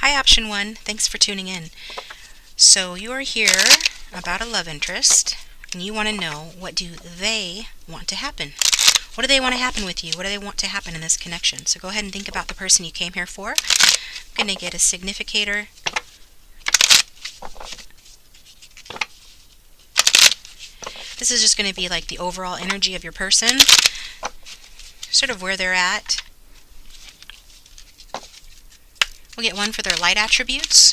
Hi, option 1. Thanks for tuning in. So you are here about a love interest, and you want to know, what do they want to happen? What do they want to happen with you? What do they want to happen in this connection? So go ahead and think about the person you came here for. I'm going to get a significator. This is just going to be like the overall energy of your person, sort of where they're at. We'll get one for their light attributes.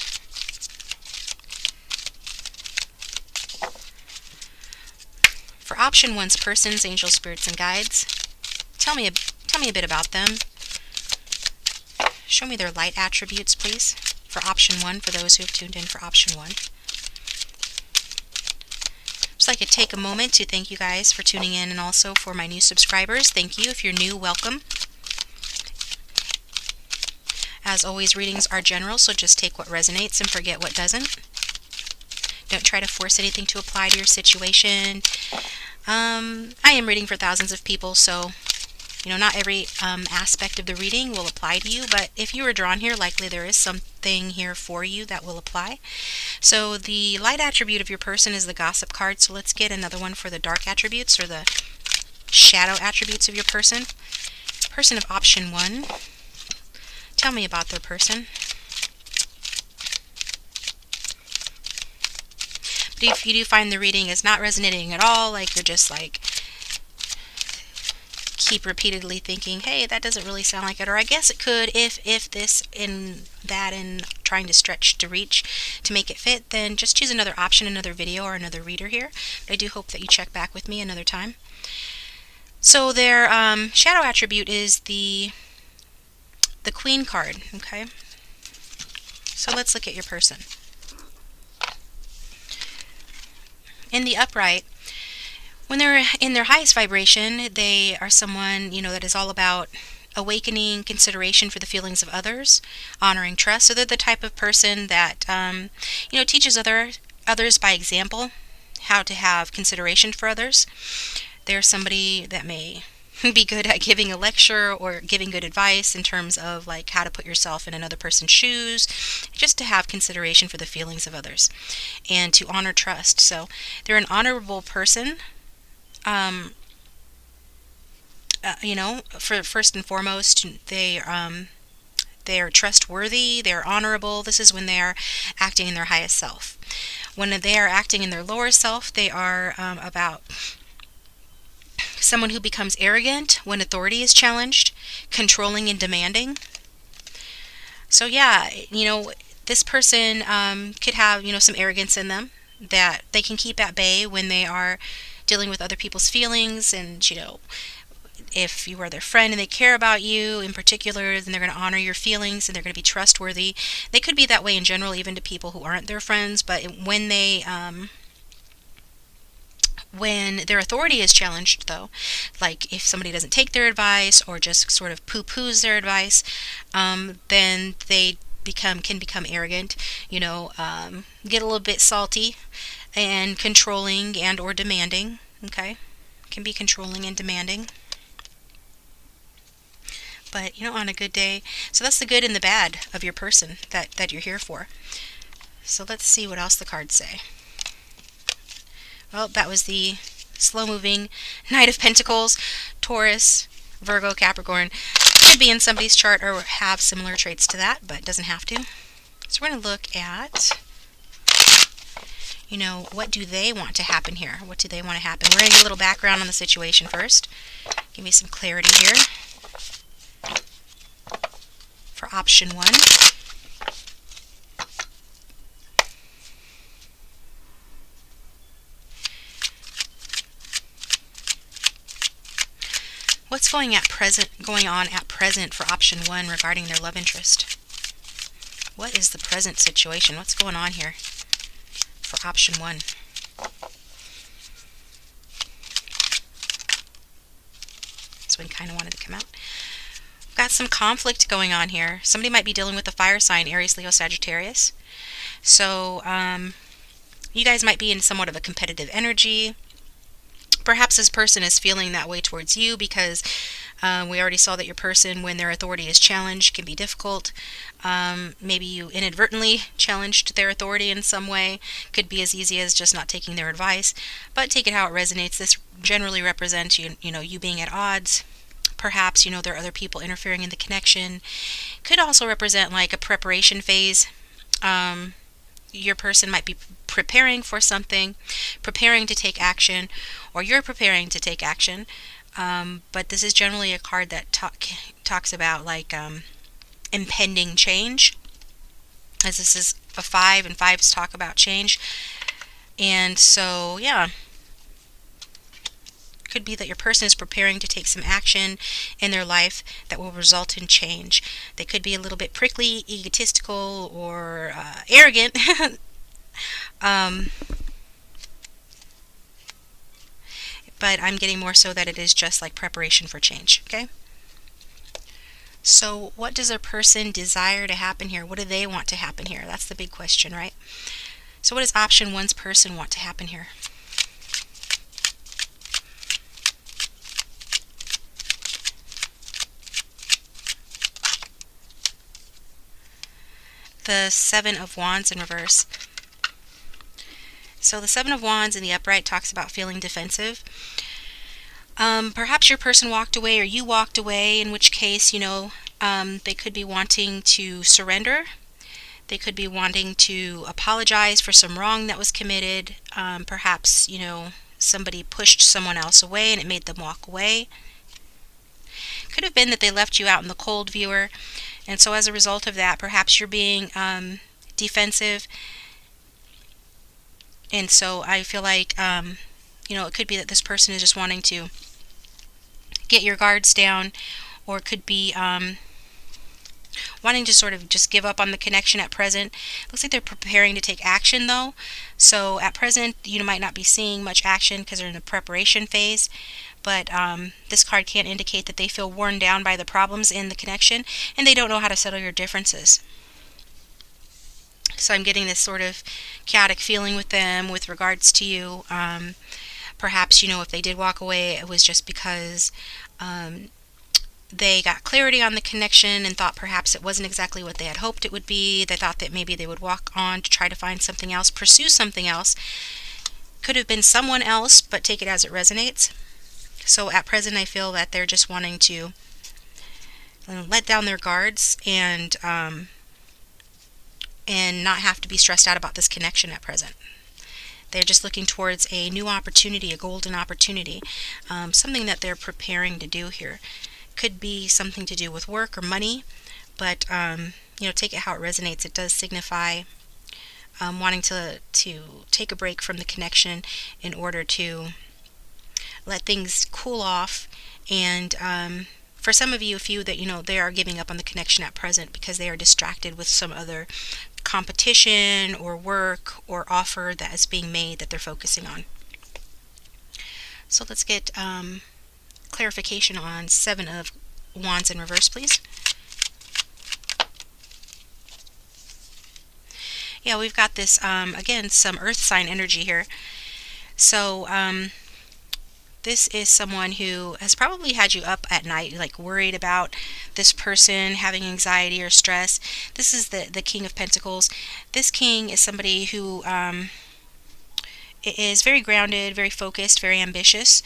For option 1's persons, angels, spirits, and guides, tell me a bit about them. Show me their light attributes, please, for option 1, for those who have tuned in for option 1. Just like to take a moment to thank you guys for tuning in, and also for my new subscribers. Thank you. If you're new, welcome. As always, readings are general, so just take what resonates and forget what doesn't. Don't try to force anything to apply to your situation. I am reading for thousands of people, so not every aspect of the reading will apply to you, but if you were drawn here, likely there is something here for you that will apply. So the light attribute of your person is the gossip card, so let's get another one for the dark attributes, or the shadow attributes of your person. Person of option 1. Tell me about their person. But if you do find the reading is not resonating at all, like you're just like keep repeatedly thinking, hey, that doesn't really sound like it, or I guess it could if this and that, and trying to stretch to reach to make it fit, then just choose another option, another video, or another reader here. But I do hope that you check back with me another time. So their shadow attribute is the Queen card, okay? So let's look at your person. In the upright, when they're in their highest vibration, they are someone, that is all about awakening consideration for the feelings of others, honoring trust. So they're the type of person that, teaches others by example how to have consideration for others. They're somebody that may be good at giving a lecture or giving good advice in terms of like how to put yourself in another person's shoes, just to have consideration for the feelings of others and to honor trust. So they're an honorable person. For first and foremost, they are trustworthy, they're honorable. This is when they are acting in their highest self. When they are acting in their lower self, they are about someone who becomes arrogant when authority is challenged, controlling and demanding. So yeah, this person could have, some arrogance in them that they can keep at bay when they are dealing with other people's feelings. And, if you are their friend and they care about you in particular, then they're going to honor your feelings and they're going to be trustworthy. They could be that way in general, even to people who aren't their friends, but when they when their authority is challenged, though, like if somebody doesn't take their advice or just sort of poo-poos their advice, then they can become arrogant, get a little bit salty and controlling and or demanding, okay? Can be controlling and demanding. But, on a good day, so that's the good and the bad of your person that you're here for. So let's see what else the cards say. Well, that was the slow-moving Knight of Pentacles, Taurus, Virgo, Capricorn. Could be in somebody's chart or have similar traits to that, but doesn't have to. So we're going to look at, what do they want to happen here? What do they want to happen? We're going to get a little background on the situation first. Give me some clarity here. For option 1. What's going on at present for option 1 regarding their love interest? What is the present situation? What's going on here for option 1? This one kind of wanted to come out. Got some conflict going on here. Somebody might be dealing with a fire sign, Aries, Leo, Sagittarius. So you guys might be in somewhat of a competitive energy. Perhaps this person is feeling that way towards you because We already saw that your person, when their authority is challenged, can be difficult. Maybe you inadvertently challenged their authority in some way. Could be as easy as just not taking their advice. But take it how it resonates. This generally represents you being at odds. Perhaps, there are other people interfering in the connection. Could also represent like a preparation phase. Your person might be preparing for something, preparing to take action, or you're preparing to take action. But this is generally a card that talks about like impending change, as this is a 5, and 5s talk about change. And so, yeah, could be that your person is preparing to take some action in their life that will result in change. They could be a little bit prickly, egotistical, or arrogant. But I'm getting more so that it is just like preparation for change, okay? So what does a person desire to happen here? What do they want to happen here? That's the big question, right? So what does option 1's person want to happen here? The 7 of Wands in reverse. So the 7 of Wands in the upright talks about feeling defensive. Perhaps your person walked away or you walked away, in which case, they could be wanting to surrender. They could be wanting to apologize for some wrong that was committed. Perhaps, somebody pushed someone else away and it made them walk away. Could have been that they left you out in the cold, viewer. And so as a result of that, perhaps you're being defensive. And so I feel like, it could be that this person is just wanting to get your guards down, or it could be wanting to sort of just give up on the connection at present. Looks like they're preparing to take action, though. So at present, you might not be seeing much action because they're in the preparation phase. But this card can indicate that they feel worn down by the problems in the connection, and they don't know how to settle your differences. So I'm getting this sort of chaotic feeling with them with regards to you. Perhaps, if they did walk away, it was just because they got clarity on the connection and thought perhaps it wasn't exactly what they had hoped it would be. They thought that maybe they would walk on to try to find something else, pursue something else. Could have been someone else, but take it as it resonates. So at present, I feel that they're just wanting to let down their guards and not have to be stressed out about this connection at present. They're just looking towards a new opportunity, a golden opportunity, something that they're preparing to do here. Could be something to do with work or money, but take it how it resonates. It does signify wanting to take a break from the connection in order to let things cool off. And for some of you, a few that they are giving up on the connection at present because they are distracted with some other competition or work or offer that is being made that they're focusing on. So let's get clarification on 7 of Wands in reverse, please. Yeah, we've got this, again, some earth sign energy here. So this is someone who has probably had you up at night, like worried about this person, having anxiety or stress. This is the King of Pentacles. This king is somebody who is very grounded, very focused, very ambitious,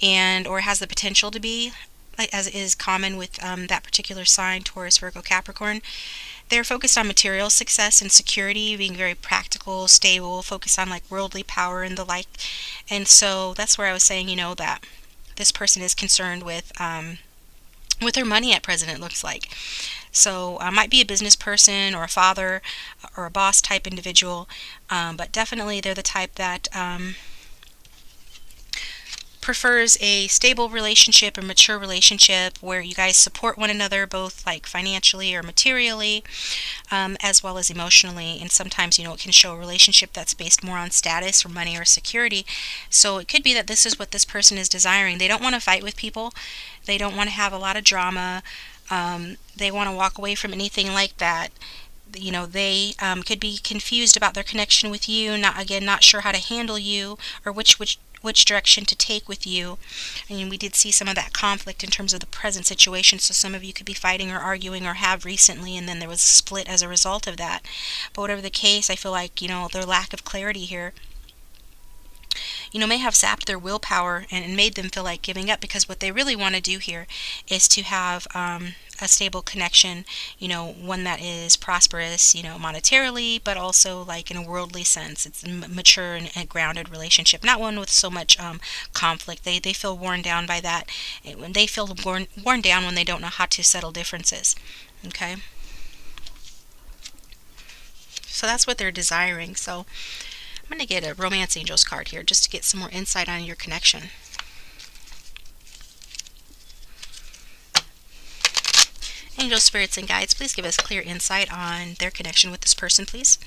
and or has the potential to be, as is common with that particular sign, Taurus, Virgo, Capricorn. They're focused on material success and security, being very practical, stable, focused on like worldly power and the like. And so that's where I was saying, that this person is concerned with their money at present, it looks like. So might be a business person or a father or a boss type individual, but definitely they're the type that prefers a stable relationship, a mature relationship where you guys support one another both like financially or materially, as well as emotionally. And sometimes it can show a relationship that's based more on status or money or security. So it could be that this is what this person is desiring. They don't want to fight with people. They don't want to have a lot of drama. They want to walk away from anything like that. They could be confused about their connection with you, not sure how to handle you, or which which direction to take with you. And we did see some of that conflict in terms of the present situation, so some of you could be fighting or arguing or have recently, and then there was a split as a result of that. But whatever the case, I feel like, their lack of clarity here, may have sapped their willpower and made them feel like giving up, because what they really want to do here is to have a stable connection, one that is prosperous, monetarily, but also like in a worldly sense. It's a mature and grounded relationship, not one with so much conflict. They feel worn down by that. They feel worn down when they don't know how to settle differences. Okay? So that's what they're desiring. So I'm going to get a Romance Angels card here just to get some more insight on your connection. Angel spirits and guides, please give us clear insight on their connection with this person, please.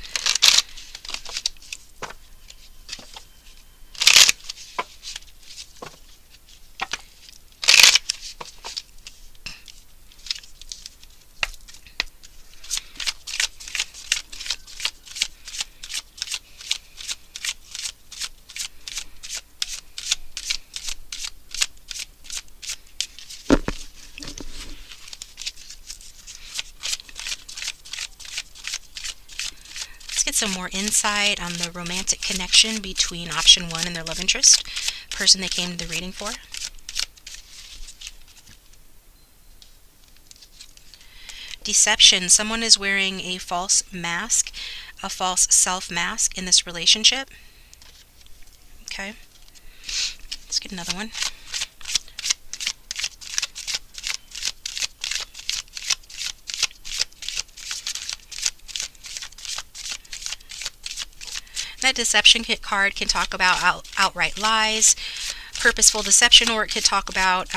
Get some more insight on the romantic connection between option 1 and their love interest, person they came to the reading for. Deception. Someone is wearing a false mask, a false self mask in this relationship. Okay. Let's get another one. That deception card can talk about outright lies, purposeful deception, or it could talk about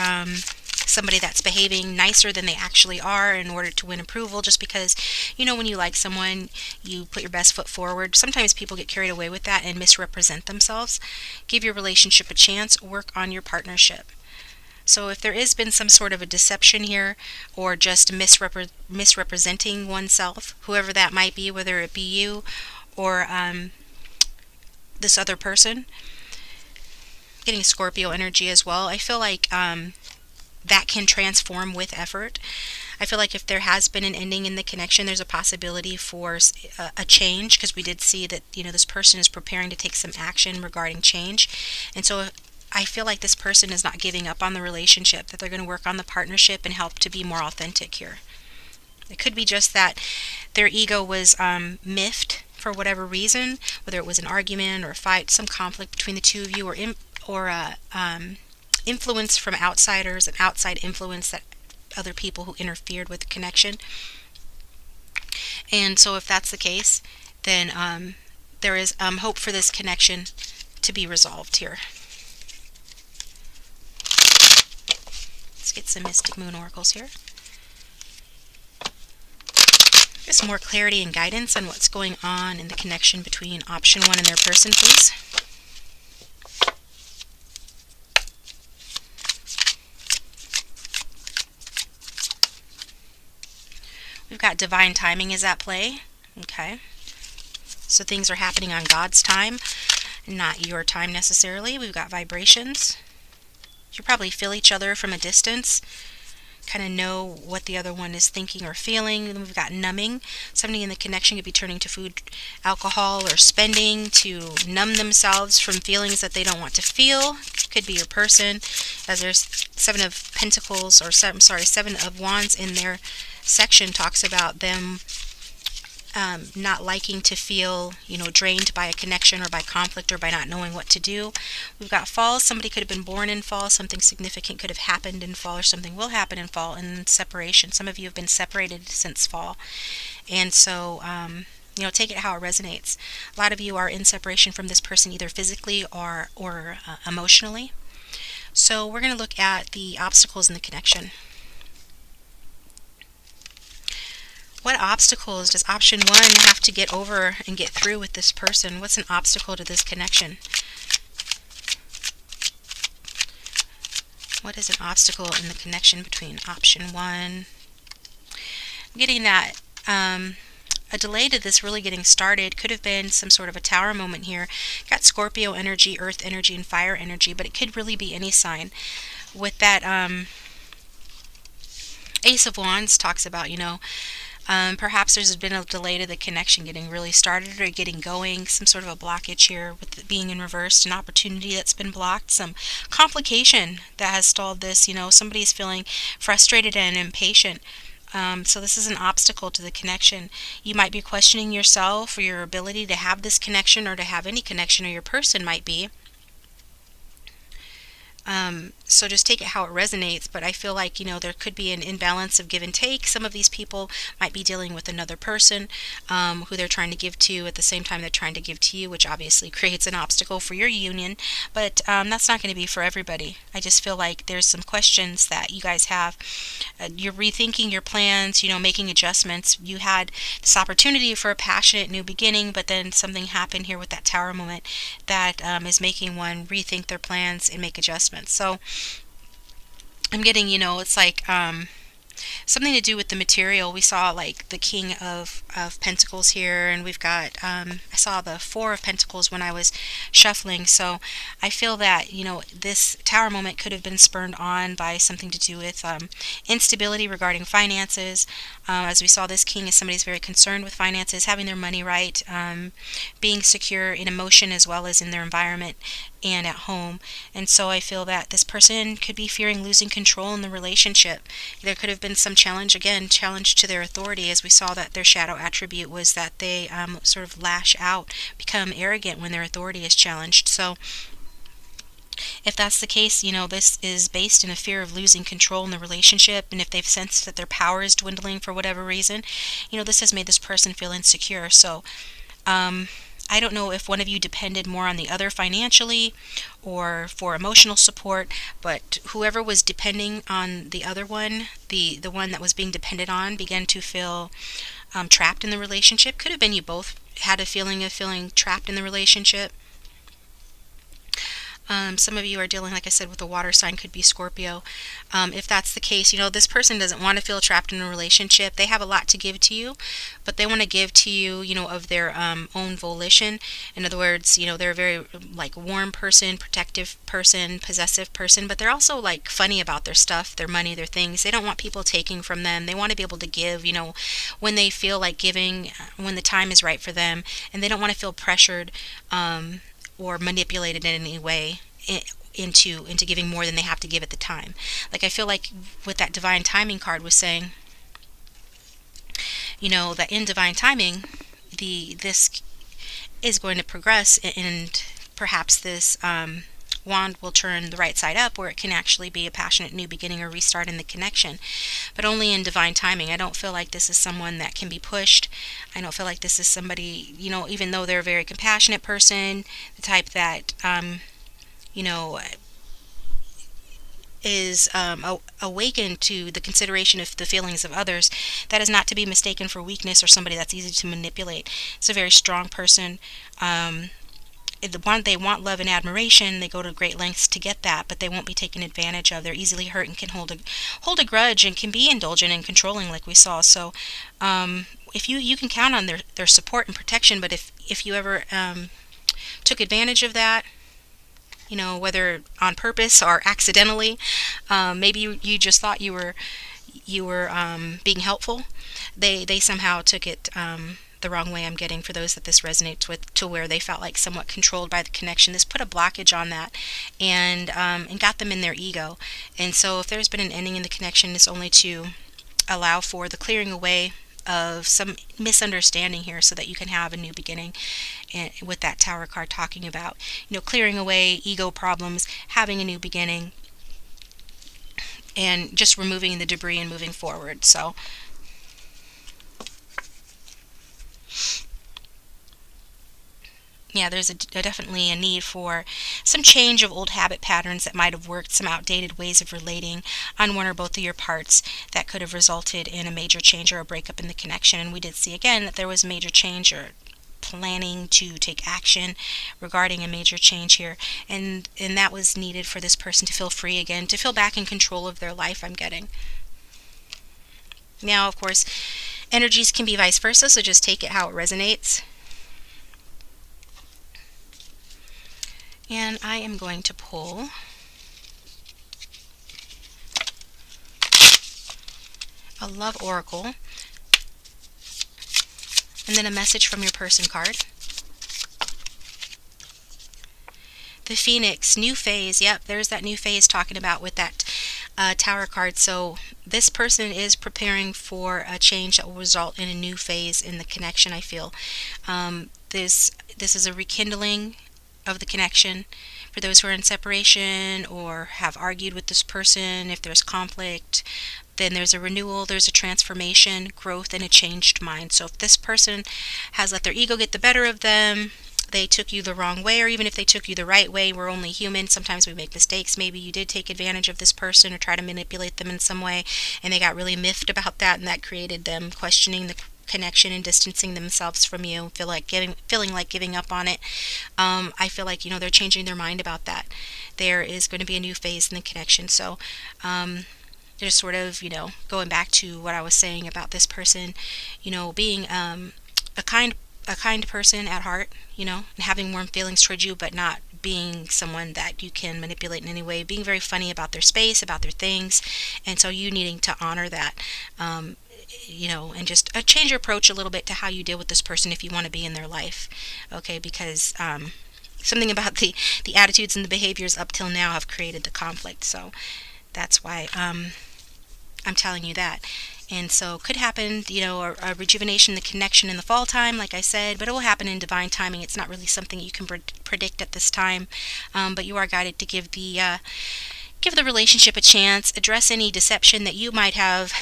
somebody that's behaving nicer than they actually are in order to win approval, just because, when you like someone, you put your best foot forward. Sometimes people get carried away with that and misrepresent themselves. Give your relationship a chance. Work on your partnership. So if there has been some sort of a deception here, or just misrepresenting oneself, whoever that might be, whether it be you or this other person, getting Scorpio energy as well, I feel like that can transform with effort. I feel like if there has been an ending in the connection, there's a possibility for a change, because we did see that this person is preparing to take some action regarding change. And so I feel like this person is not giving up on the relationship, that they're going to work on the partnership and help to be more authentic here. It could be just that their ego was miffed for whatever reason, whether it was an argument or a fight, some conflict between the two of you, or influence from outsiders, an outside influence, that other people who interfered with the connection. And so if that's the case, then there is hope for this connection to be resolved here. Let's get some Mystic Moon Oracles here. Get some more clarity and guidance on what's going on in the connection between option 1 and their person, please. We've got divine timing is at play. Okay. So things are happening on God's time, not your time necessarily. We've got vibrations. You probably feel each other from a distance, kind of know what the other one is thinking or feeling. And we've got numbing. Somebody in the connection could be turning to food, alcohol, or spending to numb themselves from feelings that they don't want to feel. Could be your person, as there's 7 of Pentacles, or 7 of Wands in their section, talks about them not liking to feel, drained by a connection or by conflict or by not knowing what to do. We've got fall. Somebody could have been born in fall. Something significant could have happened in fall, or something will happen in fall. And separation. Some of you have been separated since fall. And so, take it how it resonates. A lot of you are in separation from this person, either physically or emotionally. So we're going to look at the obstacles in the connection. What obstacles does option 1 have to get over and get through with this person? What's an obstacle to this connection? What is an obstacle in the connection between option 1? I'm getting that a delay to this really getting started. Could have been some sort of a tower moment here. Got Scorpio energy, earth energy, and fire energy, but it could really be any sign. With that Ace of Wands talks about, perhaps there's been a delay to the connection getting really started or getting going, some sort of a blockage here with it being in reverse, an opportunity that's been blocked, some complication that has stalled this. Somebody's feeling frustrated and impatient. So this is an obstacle to the connection. You might be questioning yourself or your ability to have this connection or to have any connection, or your person might be. So just take it how it resonates, but I feel like, there could be an imbalance of give and take. Some of these people might be dealing with another person who they're trying to give to at the same time they're trying to give to you, which obviously creates an obstacle for your union, but that's not going to be for everybody. I just feel like there's some questions that you guys have. You're rethinking your plans, making adjustments. You had this opportunity for a passionate new beginning, but then something happened here with that tower moment that is making one rethink their plans and make adjustments. So I'm getting, it's like something to do with the material. We saw like the King of Pentacles here, and we've got, I saw the Four of Pentacles when I was shuffling. So I feel that, this tower moment could have been spurred on by something to do with instability regarding finances. As we saw, this King is somebody who's very concerned with finances, having their money right, being secure in emotion as well as in their environment and at home. And so I feel that this person could be fearing losing control in the relationship. There could have been some challenge to their authority, as we saw that their shadow attribute was that they sort of lash out, become arrogant when their authority is challenged. So if that's the case, this is based in a fear of losing control in the relationship, and if they've sensed that their power is dwindling for whatever reason, this has made this person feel insecure. So I don't know if one of you depended more on the other financially or for emotional support, but whoever was depending on the other one, the one that was being depended on, began to feel trapped in the relationship. Could have been you both had a feeling of feeling trapped in the relationship. Some of you are dealing, like I said, with a water sign, could be Scorpio. If that's the case, this person doesn't want to feel trapped in a relationship. They have a lot to give to you, but they want to give to you, of their own volition. In other words, they're a very warm person, protective person, possessive person, but they're also funny about their stuff, their money, their things. They don't want people taking from them. They want to be able to give, when they feel like giving, when the time is right for them, and they don't want to feel pressured or manipulated in any way into giving more than they have to give at the time. I feel like with that divine timing card was saying, that in divine timing, this is going to progress, and perhaps this wand will turn the right side up, where it can actually be a passionate new beginning or restart in the connection, but only in divine timing. I don't feel like this is someone that can be pushed. I don't feel like this is somebody, even though they're a very compassionate person, the type that is awakened to the consideration of the feelings of others, that is not to be mistaken for weakness or somebody that's easy to manipulate. It's a very strong person. They want love and admiration. They go to great lengths to get that, but they won't be taken advantage of. They're easily hurt and can hold a grudge and can be indulgent and controlling, like we saw. So if you can count on their support and protection, but if you ever took advantage of that, whether on purpose or accidentally, maybe you just thought you were being helpful, they somehow took it the wrong way. I'm getting, for those that this resonates with, to where they felt like somewhat controlled by the connection. This put a blockage on that and got them in their ego. And so if there's been an ending in the connection, it's only to allow for the clearing away of some misunderstanding here, so that you can have a new beginning. And with that Tower card talking about, clearing away ego problems, having a new beginning, and just removing the debris and moving forward. So yeah, there's definitely a need for some change of old habit patterns that might have worked, some outdated ways of relating on one or both of your parts that could have resulted in a major change or a breakup in the connection. And we did see again that there was major change or planning to take action regarding a major change here, and that was needed for this person to feel free again, to feel back in control of their life, I'm getting. Now, of course, Energies can be vice versa, so just take it how it resonates. And I am going to pull a Love Oracle, and then a message from your person card. The Phoenix, new phase. Yep, there's that new phase talking about with that Tower card. So this person is preparing for a change that will result in a new phase in the connection, I feel. This is a rekindling of the connection for those who are in separation or have argued with this person. If there's conflict, then there's a renewal, there's a transformation, growth, and a changed mind. So if this person has let their ego get the better of them, they took you the wrong way, or even if they took you the right way, we're only human. Sometimes we make mistakes. Maybe you did take advantage of this person or try to manipulate them in some way, and they got really miffed about that, and that created them questioning the connection and distancing themselves from you, feeling like giving up on it. I feel like, they're changing their mind about that. There is going to be a new phase in the connection. So just sort of, going back to what I was saying about this person, being a kind person at heart, and having warm feelings towards you, but not being someone that you can manipulate in any way, being very funny about their space, about their things, and so you needing to honor that, and just change your approach a little bit to how you deal with this person if you want to be in their life, okay, because something about the attitudes and the behaviors up till now have created the conflict, so that's why I'm telling you that. And so could happen, a rejuvenation in the connection in the fall time, like I said, but it will happen in divine timing. It's not really something you can predict at this time, but you are guided to give the relationship a chance, address any deception that you might have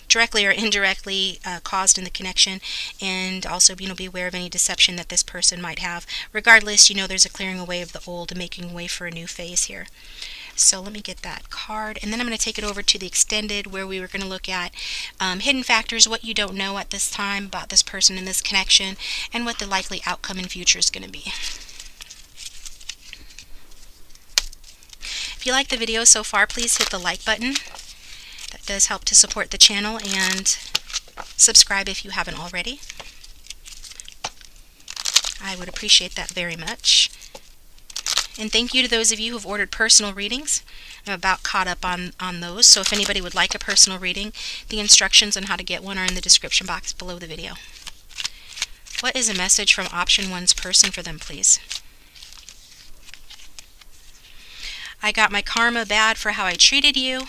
directly or indirectly caused in the connection, and also be aware of any deception that this person might have. Regardless, there's a clearing away of the old and making way for a new phase here. So let me get that card, and then I'm going to take it over to the extended, where we were going to look at hidden factors, what you don't know at this time about this person and this connection, and what the likely outcome in future is going to be. If you like the video so far, please hit the like button. That does help to support the channel, and subscribe if you haven't already. I would appreciate that very much. And thank you to those of you who've ordered personal readings. I'm about caught up on those, so if anybody would like a personal reading, the instructions on how to get one are in the description box below the video. What is a message from option 1's person for them, please? I got my karma bad for how I treated you,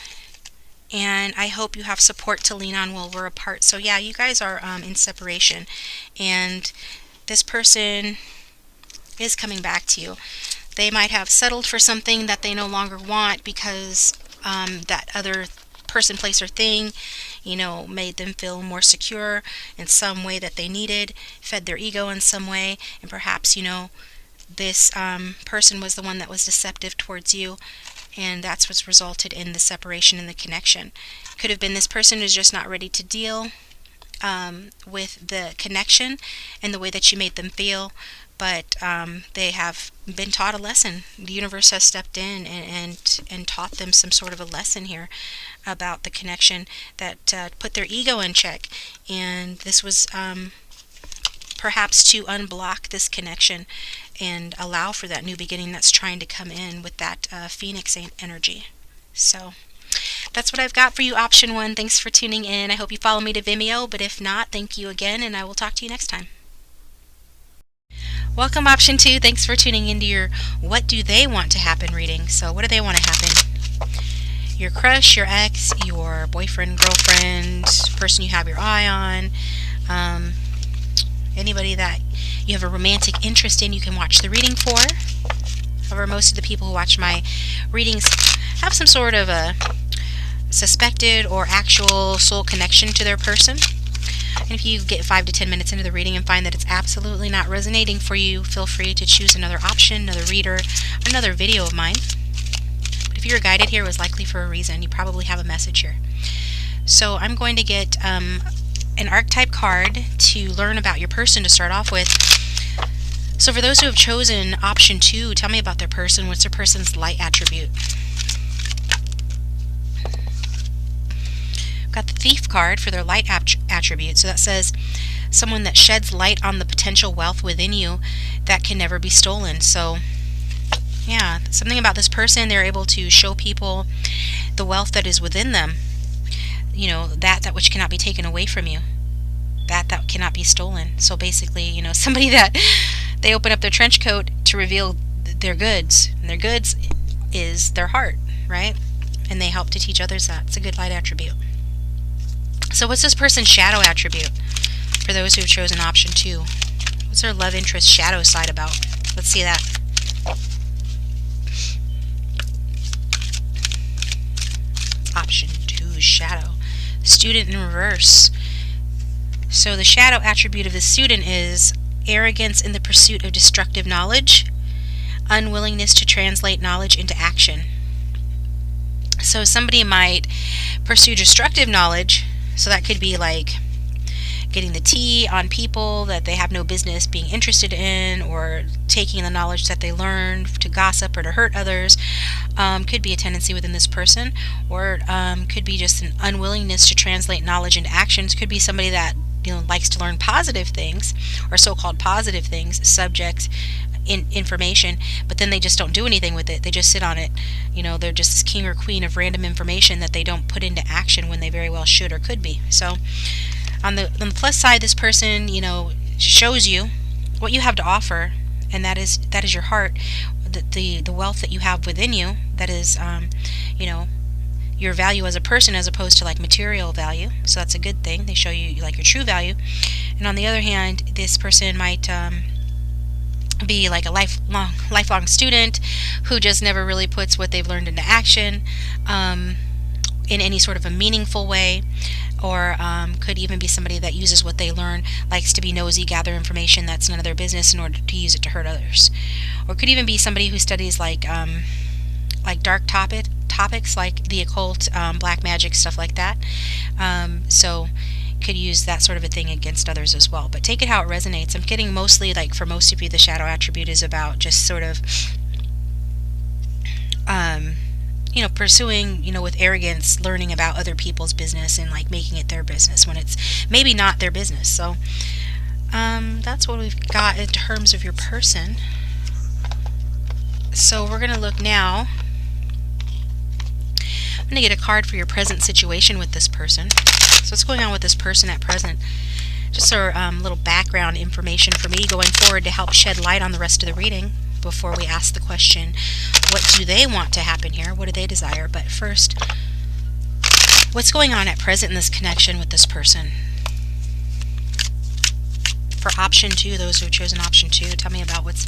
and I hope you have support to lean on while we're apart. So yeah, you guys are in separation, and this person is coming back to you. They might have settled for something that they no longer want because that other person, place, or thing, made them feel more secure in some way that they needed, fed their ego in some way, and perhaps, this person was the one that was deceptive towards you, and that's what's resulted in the separation and the connection. Could have been this person is just not ready to deal with the connection and the way that you made them feel, but they have been taught a lesson. The universe has stepped in and taught them some sort of a lesson here about the connection that put their ego in check, and this was perhaps to unblock this connection and allow for that new beginning that's trying to come in with that Phoenix energy. So that's what I've got for you, option 1. Thanks for tuning in. I hope you follow me to Vimeo, but if not, thank you again, and I will talk to you next time. Welcome, option 2. Thanks for tuning into your What Do They Want to Happen reading. So what do they want to happen? Your crush, your ex, your boyfriend, girlfriend, person you have your eye on, anybody that you have a romantic interest in, you can watch the reading for. However, most of the people who watch my readings have some sort of a suspected or actual soul connection to their person. And if you get 5 to 10 minutes into the reading and find that it's absolutely not resonating for you, feel free to choose another option, another reader, another video of mine. But if you're guided here, it was likely for a reason. You probably have a message here. So I'm going to get an archetype card to learn about your person to start off with. So for those who have chosen option 2, tell me about their person. What's their person's light attribute? Got the Thief card for their light attribute. So that says someone that sheds light on the potential wealth within you that can never be stolen. So yeah, something about this person, they're able to show people the wealth that is within them. You know, that which cannot be taken away from you. That cannot be stolen. So basically, you know, somebody that they open up their trench coat to reveal their goods. And their goods is their heart, right? And they help to teach others that. It's a good light attribute. So what's this person's shadow attribute? For those who have chosen option 2. What's their love interest shadow side about? Let's see that. Option 2, shadow. Student in reverse. So the shadow attribute of the student is arrogance in the pursuit of destructive knowledge, unwillingness to translate knowledge into action. So somebody might pursue destructive knowledge, so that could be like getting the tea on people that they have no business being interested in, or taking the knowledge that they learn to gossip or to hurt others. Could be a tendency within this person, or could be just an unwillingness to translate knowledge into actions. Could be somebody that, you know, likes to learn positive things, or so-called positive things, subjects, information, but then they just don't do anything with it. They just sit on it. You know, they're just this king or queen of random information that they don't put into action when they very well should or could be. So on the plus side, this person, you know, shows you what you have to offer, and that is your heart, the wealth that you have within you, that is you know, your value as a person, as opposed to like material value. So that's a good thing. They show you like your true value. And on the other hand, this person might be like a lifelong student who just never really puts what they've learned into action in any sort of a meaningful way, or could even be somebody that uses what they learn, likes to be nosy, gather information that's none of their business in order to use it to hurt others. Or could even be somebody who studies like dark topics like the occult, black magic, stuff like that. So could use that sort of a thing against others as well. But take it how it resonates. I'm getting mostly, like, for most of you, the shadow attribute is about just sort of you know, pursuing, you know, with arrogance, learning about other people's business and like making it their business when it's maybe not their business. So that's what we've got in terms of your person. So we're going to look now. I'm going to get a card for your present situation with this person. So what's going on with this person at present? Just a little background information for me going forward to help shed light on the rest of the reading before we ask the question, what do they want to happen here? What do they desire? But first, what's going on at present in this connection with this person? For option 2, those who have chosen option 2, tell me about what's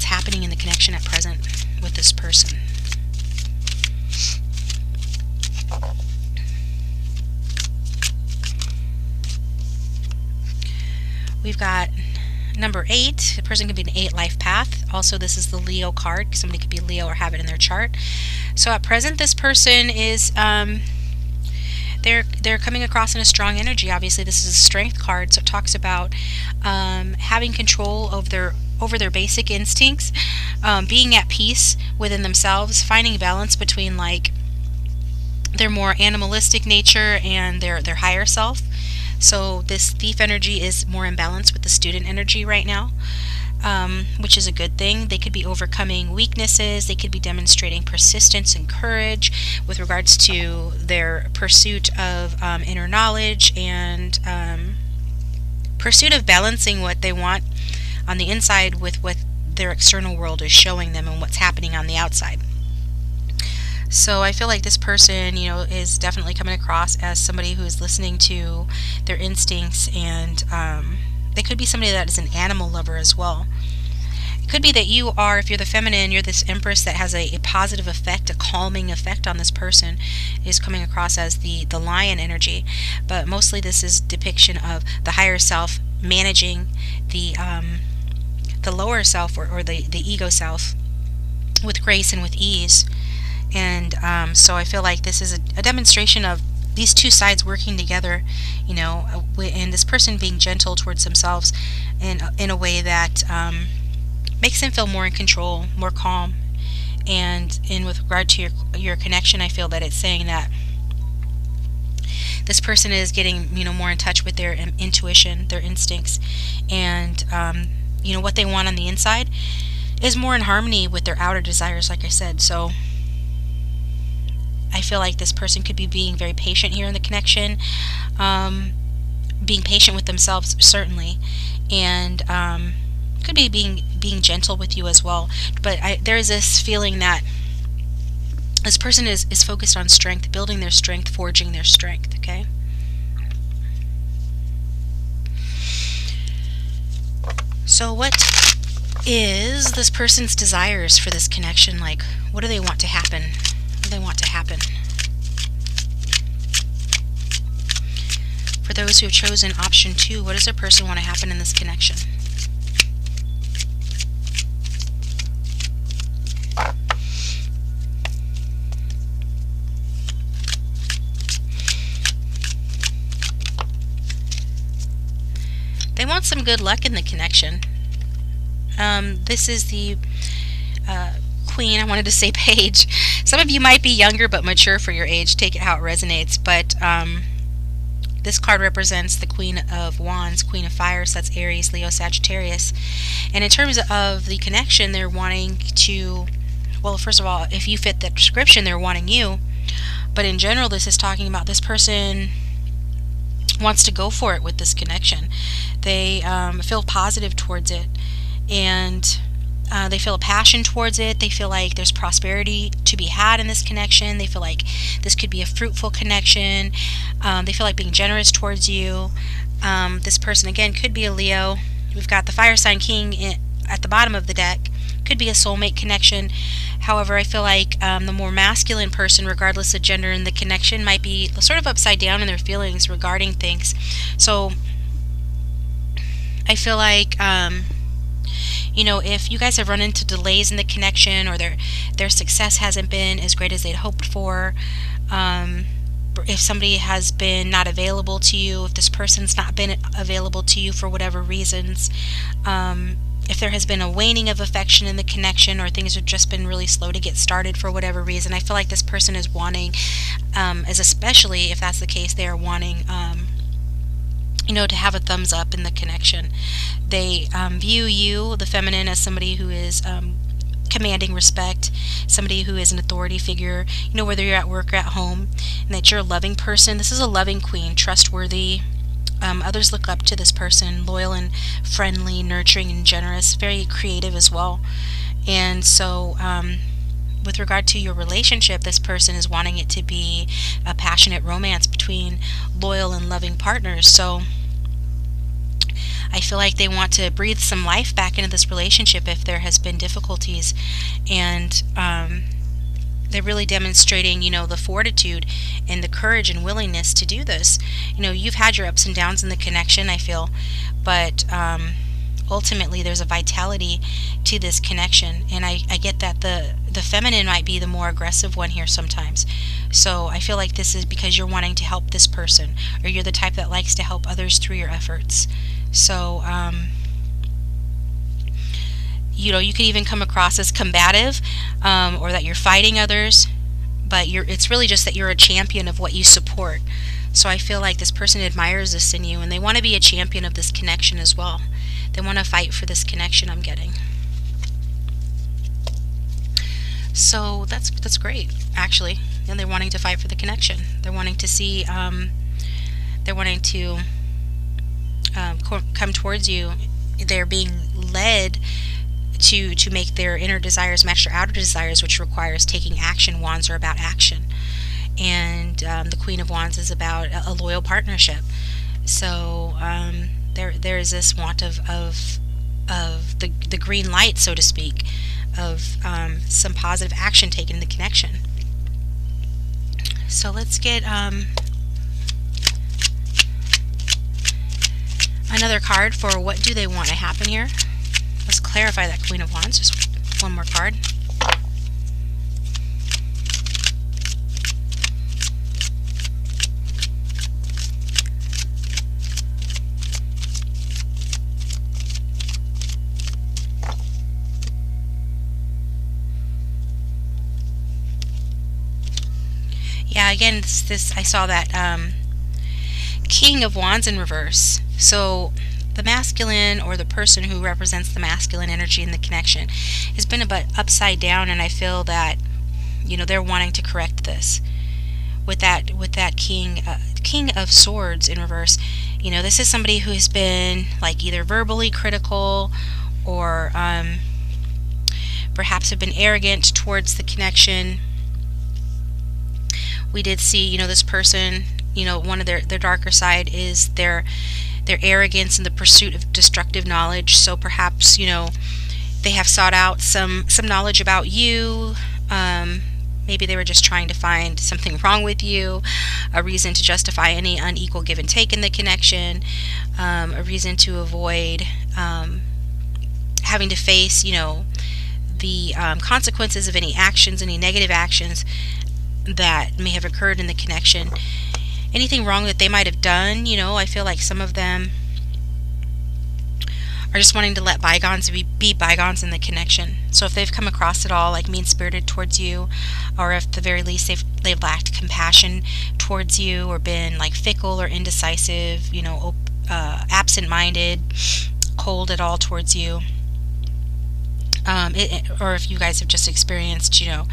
happening in the connection at present with this person. We've got number 8. The person could be an 8 life path. Also, this is the Leo card. Somebody could be Leo or have it in their chart. So at present, this person is they're coming across in a strong energy. Obviously, this is a strength card, so it talks about having control over their basic instincts, being at peace within themselves, finding balance between like their more animalistic nature and their higher self. So this thief energy is more in balance with the student energy right now, which is a good thing. They could be overcoming weaknesses. They could be demonstrating persistence and courage with regards to their pursuit of inner knowledge and pursuit of balancing what they want on the inside with what their external world is showing them and what's happening on the outside. So I feel like this person, you know, is definitely coming across as somebody who is listening to their instincts, and they could be somebody that is an animal lover as well. It could be that you are, if you're the feminine, you're this empress that has a positive effect, a calming effect on this person, is coming across as the lion energy. But mostly this is depiction of the higher self managing the lower self or the ego self with grace and with ease. And so I feel like this is a demonstration of these two sides working together, you know, and this person being gentle towards themselves in a way that makes them feel more in control, more calm. And with regard to your connection, I feel that it's saying that this person is getting, more in touch with their intuition, their instincts, and what they want on the inside is more in harmony with their outer desires, like I said. So I feel like this person could be being very patient here in the connection, being patient with themselves, certainly, and could be being gentle with you as well. But there is this feeling that this person is focused on strength, building their strength, forging their strength, okay? So what is this person's desires for this connection like? What do they want to happen? What do they want to happen? For those who have chosen option 2, what does their person want to happen in this connection? They want some good luck in the connection. This is the Queen. I wanted to say page. Some of you might be younger but mature for your age. Take it how it resonates. But this card represents the Queen of Wands, Queen of Fire. So that's Aries, Leo, Sagittarius. And in terms of the connection, they're wanting to, well, first of all, if you fit the description, they're wanting you. But in general, this is talking about this person wants to go for it with this connection. They feel positive towards it, and they feel a passion towards it. They feel like there's prosperity to be had in this connection. They feel like this could be a fruitful connection. They feel like being generous towards you. This person, again, could be a Leo. We've got the Fire Sign King at the bottom of the deck. Could be a soulmate connection. However, I feel like the more masculine person, regardless of gender in the connection, might be sort of upside down in their feelings regarding things. So I feel like if you guys have run into delays in the connection, or their success hasn't been as great as they'd hoped for, if somebody has been not available to you, if this person's not been available to you for whatever reasons, if there has been a waning of affection in the connection, or things have just been really slow to get started for whatever reason, I feel like this person is wanting, especially if that's the case, they are wanting to have a thumbs up in the connection. They view you, the feminine, as somebody who is commanding respect, somebody who is an authority figure, whether you're at work or at home, and that you're a loving person. This is a loving queen, trustworthy. Others look up to this person, loyal and friendly, nurturing and generous, very creative as well. And so with regard to your relationship, this person is wanting it to be a passionate romance between loyal and loving partners. So I feel like they want to breathe some life back into this relationship if there has been difficulties, and they're really demonstrating, the fortitude and the courage and willingness to do this. You've had your ups and downs in the connection, I feel, but ultimately there's a vitality to this connection, and I get that the feminine might be the more aggressive one here sometimes. So I feel like this is because you're wanting to help this person, or you're the type that likes to help others through your efforts. So you could even come across as combative, or that you're fighting others, but it's really just that you're a champion of what you support. So I feel like this person admires this in you, and they want to be a champion of this connection as well. They want to fight for this connection, I'm getting. So that's great, actually. And they're wanting to fight for the connection. They're wanting to see, they're wanting to come towards you. They're being led to make their inner desires match their outer desires, which requires taking action. Wands are about action, and the Queen of Wands is about a loyal partnership. So there is this want of the green light, so to speak, of some positive action taken in the connection. So let's get another card for what do they want to happen here. Let's clarify that Queen of Wands. Just one more card. Yeah, again, this I saw that King of Wands in reverse. So the masculine, or the person who represents the masculine energy in the connection, has been a bit upside down, and I feel that, you know, they're wanting to correct this with that King of Swords in reverse. You know, this is somebody who has been like either verbally critical, or perhaps have been arrogant towards the connection. We did see, you know, this person, you know, one of their darker side is their arrogance and the pursuit of destructive knowledge. So perhaps, you know, they have sought out some knowledge about you. Maybe they were just trying to find something wrong with you, a reason to justify any unequal give and take in the connection, a reason to avoid having to face, you know, the consequences of any actions, any negative actions that may have occurred in the connection. Anything wrong that they might have done, you know, I feel like some of them are just wanting to let bygones be bygones in the connection. So if they've come across it all like mean-spirited towards you, or if at the very least they've lacked compassion towards you, or been like fickle or indecisive, you know, absent-minded, cold at all towards you, or if you guys have just experienced, you know,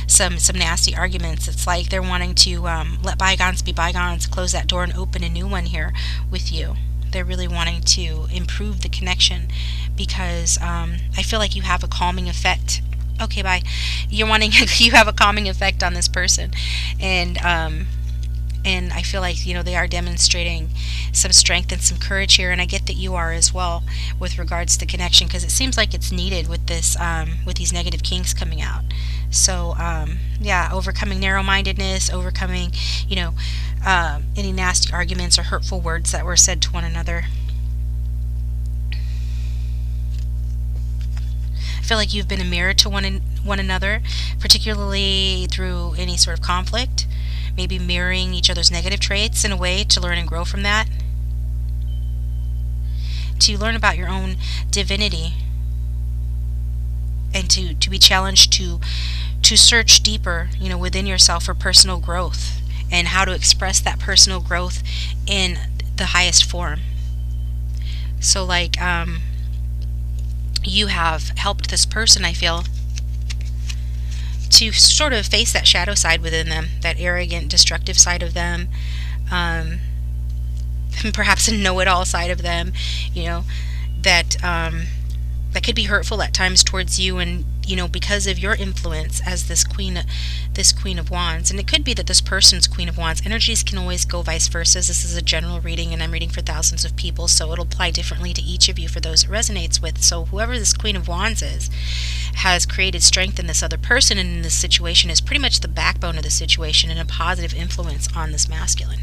some nasty arguments, it's like they're wanting to let bygones be bygones, close that door and open a new one here with you. They're really wanting to improve the connection, because I feel like you have a calming effect. Okay, bye. You have a calming effect on this person, and I feel like, you know, they are demonstrating some strength and some courage here, and I get that you are as well with regards to connection, because it seems like it's needed with this with these negative kings coming out. So yeah, overcoming narrow-mindedness, overcoming, you know, any nasty arguments or hurtful words that were said to one another. I feel like you've been a mirror to one another, particularly through any sort of conflict, maybe mirroring each other's negative traits in a way to learn and grow from that, to learn about your own divinity, and to be challenged to search deeper, you know, within yourself for personal growth, and how to express that personal growth in the highest form. So like you have helped this person, I feel, to sort of face that shadow side within them, that arrogant, destructive side of them, perhaps a know-it-all side of them, you know, that that could be hurtful at times towards you, and, you know, because of your influence as this Queen of Wands. And it could be that this person's Queen of Wands. Energies can always go vice versa. This is a general reading, and I'm reading for thousands of people, so it'll apply differently to each of you for those it resonates with. So whoever this Queen of Wands is has created strength in this other person, and in this situation is pretty much the backbone of the situation and a positive influence on this masculine.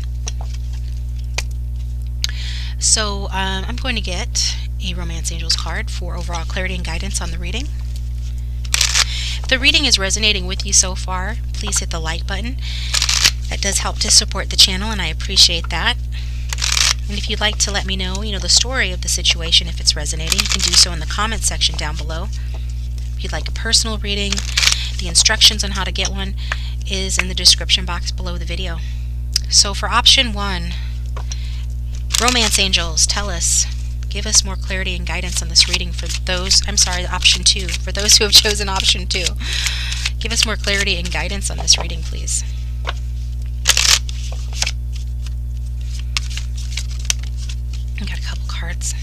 So I'm going to get a Romance Angels card for overall clarity and guidance on the reading. If the reading is resonating with you so far, please hit the like button. That does help to support the channel, and I appreciate that. And if you'd like to let me know, you know, the story of the situation, if it's resonating, you can do so in the comment section down below. If you'd like a personal reading, the instructions on how to get one is in the description box below the video. So for option 1, Romance Angels, tell us, give us more clarity and guidance on this reading for those, option 2, for those who have chosen option 2. Give us more clarity and guidance on this reading, please. I got a couple cards.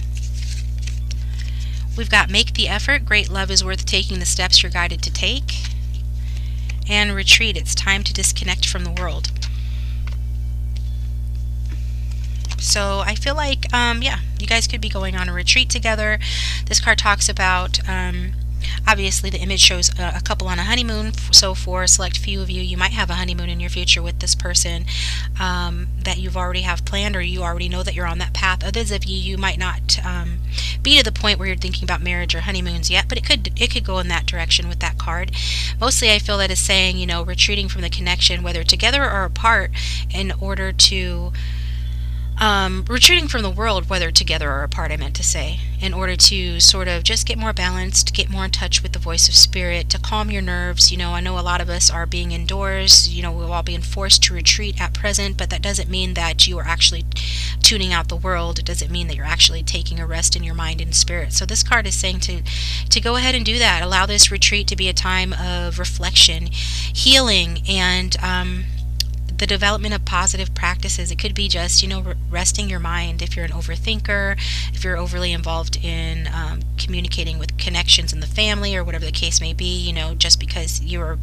We've got make the effort, great love is worth taking the steps you're guided to take. And retreat, it's time to disconnect from the world. So I feel like, yeah, you guys could be going on a retreat together. This card talks about, obviously the image shows a couple on a honeymoon. So for a select few of you, you might have a honeymoon in your future with this person that you've already have planned, or you already know that you're on that path. Others of you, you might not be to the point where you're thinking about marriage or honeymoons yet, but it could go in that direction with that card. Mostly I feel that is saying, you know, retreating from the connection, whether together or apart, in order to retreating from the world, whether together or apart, I meant to say, in order to sort of just get more balanced, get more in touch with the voice of spirit, to calm your nerves. I know a lot of us are being indoors, we're all being forced to retreat at present, but that doesn't mean that you are actually tuning out the world. It doesn't mean that you're actually taking a rest in your mind and spirit. So this card is saying to go ahead and do that. Allow this retreat to be a time of reflection, healing, and the development of positive practices. It could be just, resting your mind if you're an overthinker, if you're overly involved in communicating with connections in the family or whatever the case may be, just because you're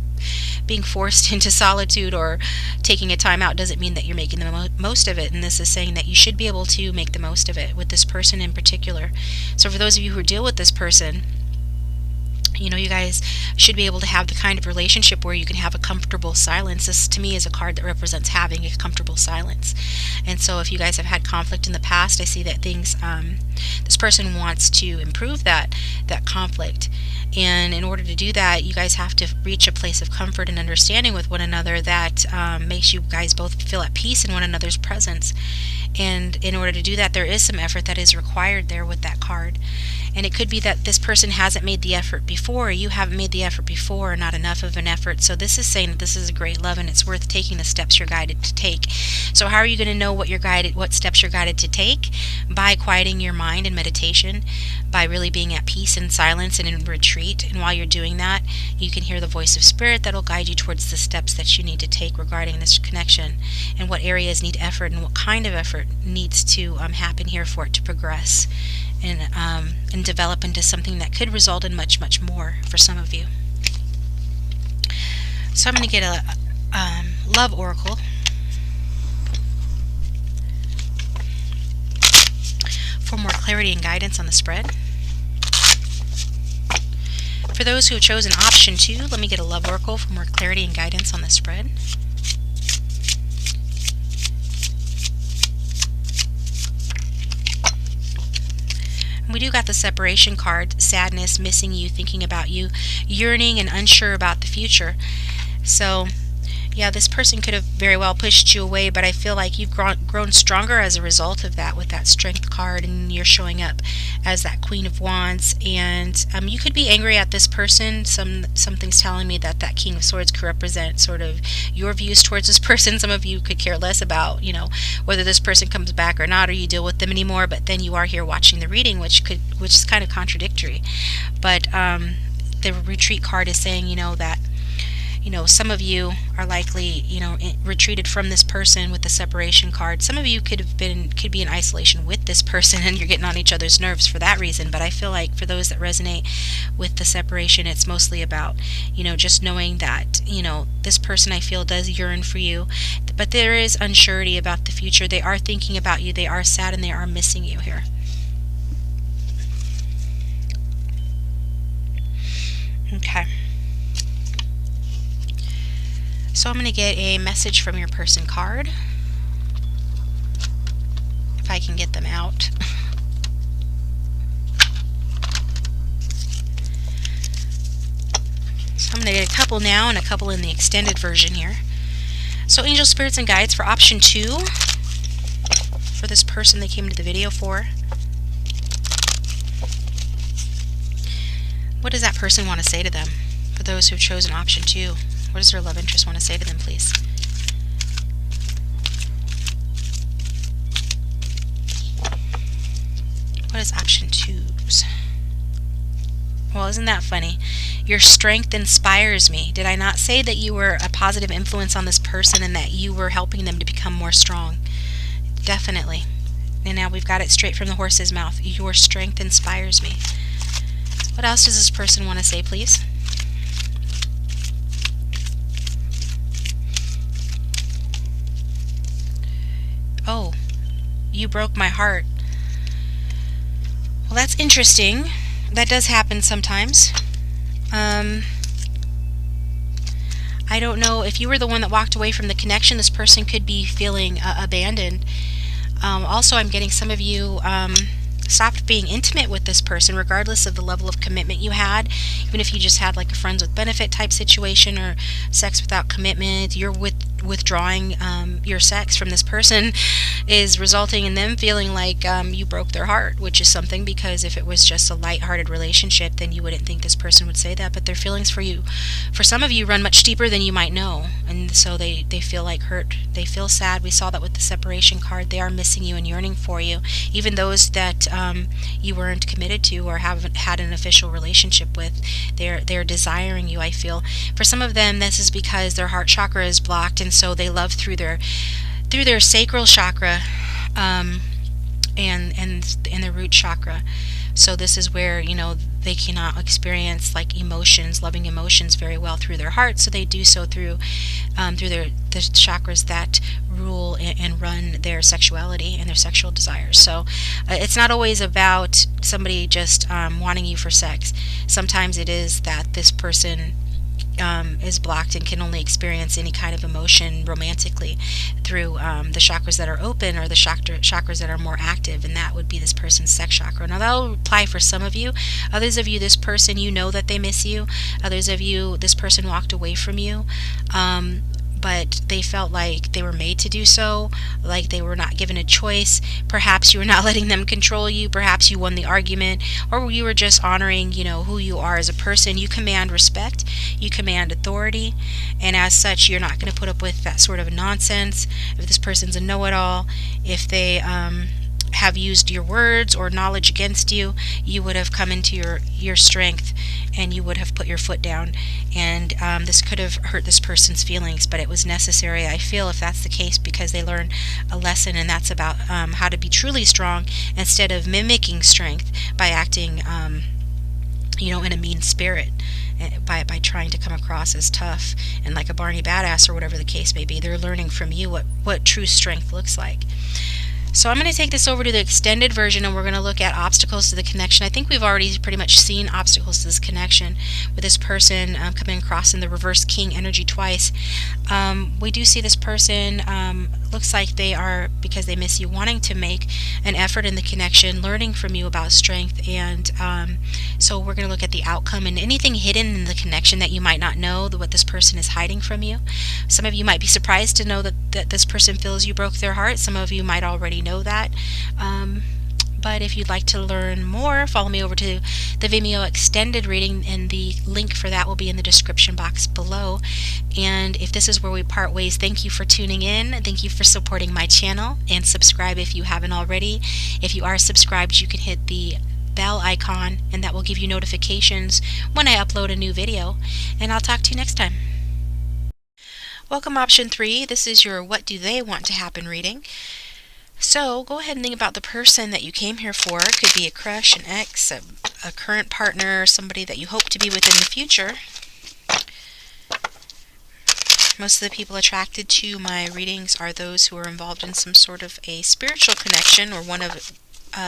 being forced into solitude or taking a time out doesn't mean that you're making the most of it. And this is saying that you should be able to make the most of it with this person in particular. So for those of you who deal with this person, you guys should be able to have the kind of relationship where you can have a comfortable silence. This, to me, is a card that represents having a comfortable silence. And so if you guys have had conflict in the past, I see that this person wants to improve that conflict. And in order to do that, you guys have to reach a place of comfort and understanding with one another that makes you guys both feel at peace in one another's presence. And in order to do that, there is some effort that is required there with that card. And it could be that this person hasn't made the effort before, you haven't made the effort before, or not enough of an effort. So this is saying that this is a great love and it's worth taking the steps you're guided to take. So how are you going to know what steps you're guided to take? By quieting your mind in meditation, by really being at peace in silence and in retreat. And while you're doing that, you can hear the voice of spirit that'll guide you towards the steps that you need to take regarding this connection, and what areas need effort and what kind of effort needs to happen here for it to progress and develop into something that could result in much, much more for some of you. So I'm going to get a love oracle for more clarity and guidance on the spread. For those who have chosen option 2, let me get a love oracle for more clarity and guidance on the spread. We do got the separation card, sadness, missing you, thinking about you, yearning and unsure about the future. So yeah, this person could have very well pushed you away, but I feel like you've grown stronger as a result of that with that strength card, and you're showing up as that Queen of Wands. And you could be angry at this person. Something's telling me that King of Swords could represent sort of your views towards this person. Some of you could care less about, whether this person comes back or not, or you deal with them anymore. But then you are here watching the reading, which is kind of contradictory. But the retreat card is saying, that some of you are likely, retreated from this person with the separation card. Some of you could be in isolation with this person and you're getting on each other's nerves for that reason. But I feel like for those that resonate with the separation, it's mostly about, just knowing that, this person I feel does yearn for you. But there is unsurety about the future. They are thinking about you. They are sad and they are missing you here. Okay. So I'm going to get a message from your person card, if I can get them out. So I'm going to get a couple now and a couple in the extended version here. So angel spirits and guides for option 2, for this person they came to the video for. What does that person want to say to them? For those who've chosen option 2. What does their love interest want to say to them, please? What is option 2's? Well, isn't that funny? Your strength inspires me. Did I not say that you were a positive influence on this person and that you were helping them to become more strong? Definitely. And now we've got it straight from the horse's mouth. Your strength inspires me. What else does this person want to say, please? Oh, you broke my heart. Well, that's interesting. That does happen sometimes. I don't know if you were the one that walked away from the connection. This person could be feeling abandoned. Also, I'm getting some of you stopped being intimate with this person, regardless of the level of commitment you had. Even if you just had like a friends with benefit type situation or sex without commitment, you're withdrawing your sex from this person is resulting in them feeling like you broke their heart, which is something, because if it was just a light-hearted relationship, then you wouldn't think this person would say that. But their feelings for you, for some of you, run much deeper than you might know, and so they feel like hurt, they feel sad. We saw that with the separation card. They are missing you and yearning for you, even those that you weren't committed to or haven't had an official relationship with. They're desiring you, I feel. For some of them, this is because their heart chakra is blocked, and so they love through their sacral chakra, and their root chakra. So this is where, you know, they cannot experience like emotions, loving emotions, very well through their heart. So they do so through the chakras that rule and run their sexuality and their sexual desires. So it's not always about somebody just wanting you for sex. Sometimes it is that this person is blocked and can only experience any kind of emotion romantically through the chakras that are open, or the chakras that are more active, and that would be this person's sex chakra. Now that will apply for some of you. Others of you, this person, you know that they miss you. Others of you, this person walked away from you, but they felt like they were made to do so, like they were not given a choice. Perhaps you were not letting them control you. Perhaps you won the argument, or you were just honoring, you know, who you are as a person. You command respect, you command authority, and as such, you're not going to put up with that sort of nonsense. If this person's a know-it-all, if they have used your words or knowledge against you, you would have come into your strength, and you would have put your foot down, and this could have hurt this person's feelings, but it was necessary, I feel, if that's the case, because they learned a lesson, and that's about how to be truly strong instead of mimicking strength by acting in a mean spirit, by trying to come across as tough and like a Barney badass, or whatever the case may be. They're learning from you what true strength looks like. So I'm going to take this over to the extended version, and we're going to look at obstacles to the connection. I think we've already pretty much seen obstacles to this connection with this person coming across in the reverse king energy twice. We do see this person, looks like they are, because they miss you, wanting to make an effort in the connection, learning from you about strength, and so we're going to look at the outcome and anything hidden in the connection that you might not know, what this person is hiding from you. Some of you might be surprised to know that this person feels you broke their heart. Some of you might already know that, but if you'd like to learn more, follow me over to the Vimeo extended reading, and the link for that will be in the description box below. And if this is where we part ways, thank you for tuning in, thank you for supporting my channel, and subscribe if you haven't already. If you are subscribed, you can hit the bell icon, and that will give you notifications when I upload a new video. And I'll talk to you next time. Welcome, option 3. This is your What Do They Want to Happen reading. So go ahead and think about the person that you came here for. It could be a crush, an ex, a current partner, somebody that you hope to be with in the future. Most of the people attracted to my readings are those who are involved in some sort of a spiritual connection, or one of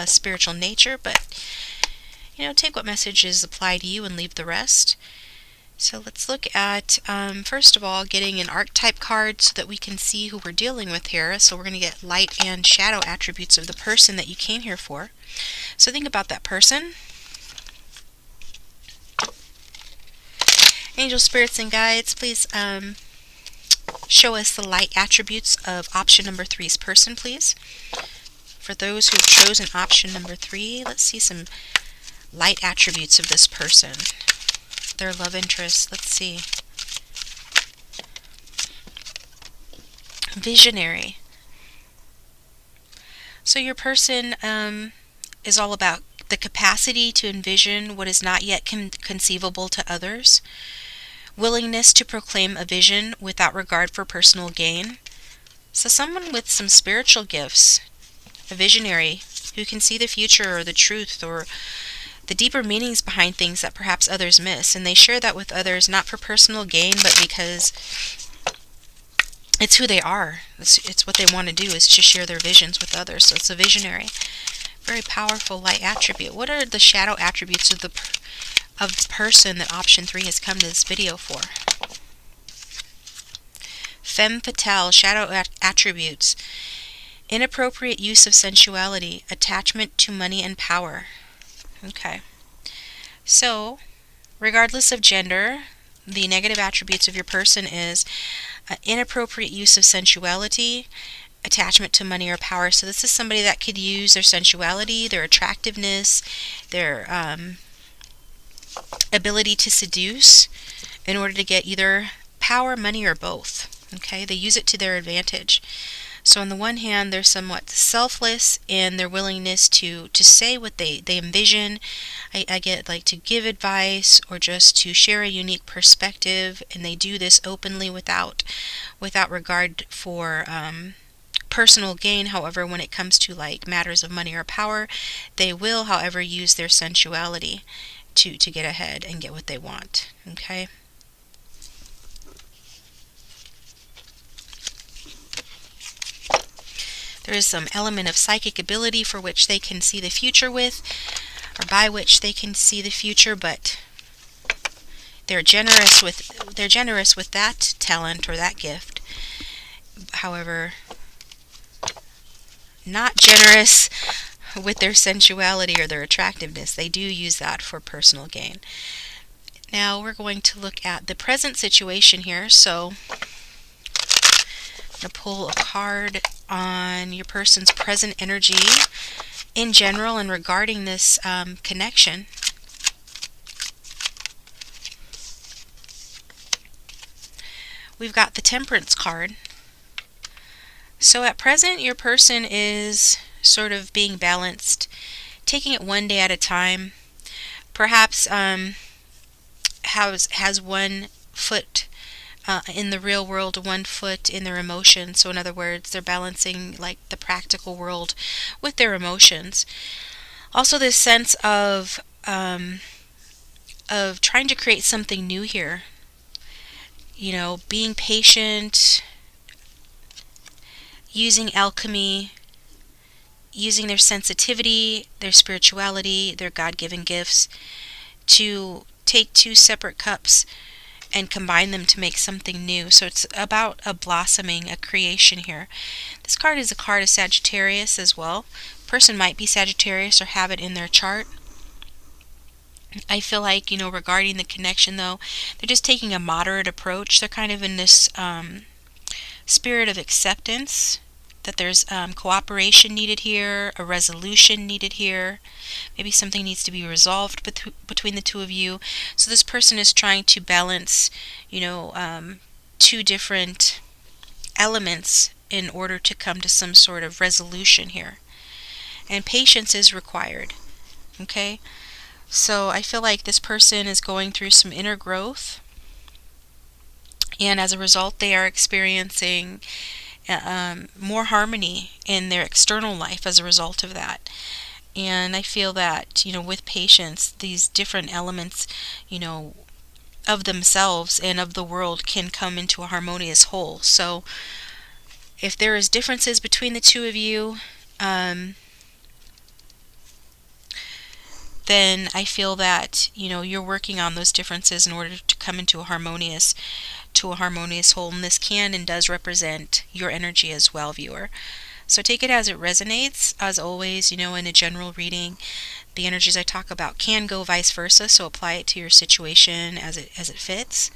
spiritual nature, but take what messages apply to you and leave the rest. So let's look at, first of all, getting an archetype card so that we can see who we're dealing with here. So we're going to get light and shadow attributes of the person that you came here for. So think about that person. Angel spirits and guides, please show us the light attributes of option number 3's person, please. For those who have chosen option number 3, let's see some light attributes of this person. Their love interest, let's see. Visionary. So your person is all about the capacity to envision what is not yet conceivable to others. Willingness to proclaim a vision without regard for personal gain. So someone with some spiritual gifts, a visionary who can see the future or the truth or the deeper meanings behind things that perhaps others miss, and they share that with others not for personal gain, but because it's who they are. It's what they want to do, is to share their visions with others. So it's a visionary. Very powerful light attribute. What are the shadow attributes of the person that option 3 has come to this video for? Femme fatale, shadow attributes. Inappropriate use of sensuality, attachment to money and power. Okay. So, regardless of gender, the negative attributes of your person is inappropriate use of sensuality, attachment to money or power. So this is somebody that could use their sensuality, their attractiveness, their ability to seduce in order to get either power, money, or both. Okay, they use it to their advantage. So on the one hand, they're somewhat selfless in their willingness to say what they envision. I get like to give advice or just to share a unique perspective, and they do this openly without regard for personal gain. However, when it comes to like matters of money or power, they will, however, use their sensuality to get ahead and get what they want. Okay. There is some element of psychic ability for which they can see the future with, or by which they can see the future, but they're generous with that talent or that gift. However, not generous with their sensuality or their attractiveness. They do use that for personal gain. Now we're going to look at the present situation here. So I'm going to pull a card on your person's present energy in general and regarding this connection. We've got the Temperance card. So at present, your person is sort of being balanced, taking it one day at a time. Perhaps has one foot in the real world, one foot in their emotions. So in other words, they're balancing like the practical world with their emotions. Also, this sense of trying to create something new here. You know, being patient, using alchemy, using their sensitivity, their spirituality, their God-given gifts to take two separate cups and combine them to make something new. So it's about a blossoming, a creation here. This card is a card of Sagittarius as well. Person might be Sagittarius or have it in their chart. I feel like, you know, regarding the connection though, they're just taking a moderate approach. They're kind of in this spirit of acceptance, that there's cooperation needed here, a resolution needed here. Maybe something needs to be resolved between the two of you. So this person is trying to balance, you know, two different elements in order to come to some sort of resolution here. And patience is required. Okay? So I feel like this person is going through some inner growth, and as a result they are experiencing more harmony in their external life as a result of that. And I feel that, you know, with patience, these different elements, you know, of themselves and of the world can come into a harmonious whole. So if there is differences between the two of you, then I feel that, you know, you're working on those differences in order to come into a harmonious whole, and this can and does represent your energy as well, viewer. So take it as it resonates. As always, you know, in a general reading, the energies I talk about can go vice versa, so apply it to your situation as it fits.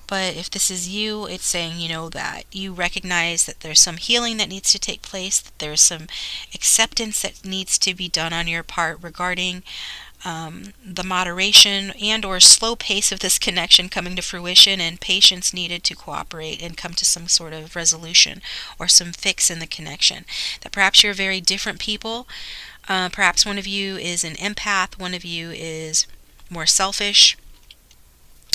But if this is you, it's saying, you know, that you recognize that there's some healing that needs to take place, that there's some acceptance that needs to be done on your part regarding the moderation and or slow pace of this connection coming to fruition, and patience needed to cooperate and come to some sort of resolution or some fix in the connection. That perhaps you're very different people. Perhaps one of you is an empath, one of you is more selfish.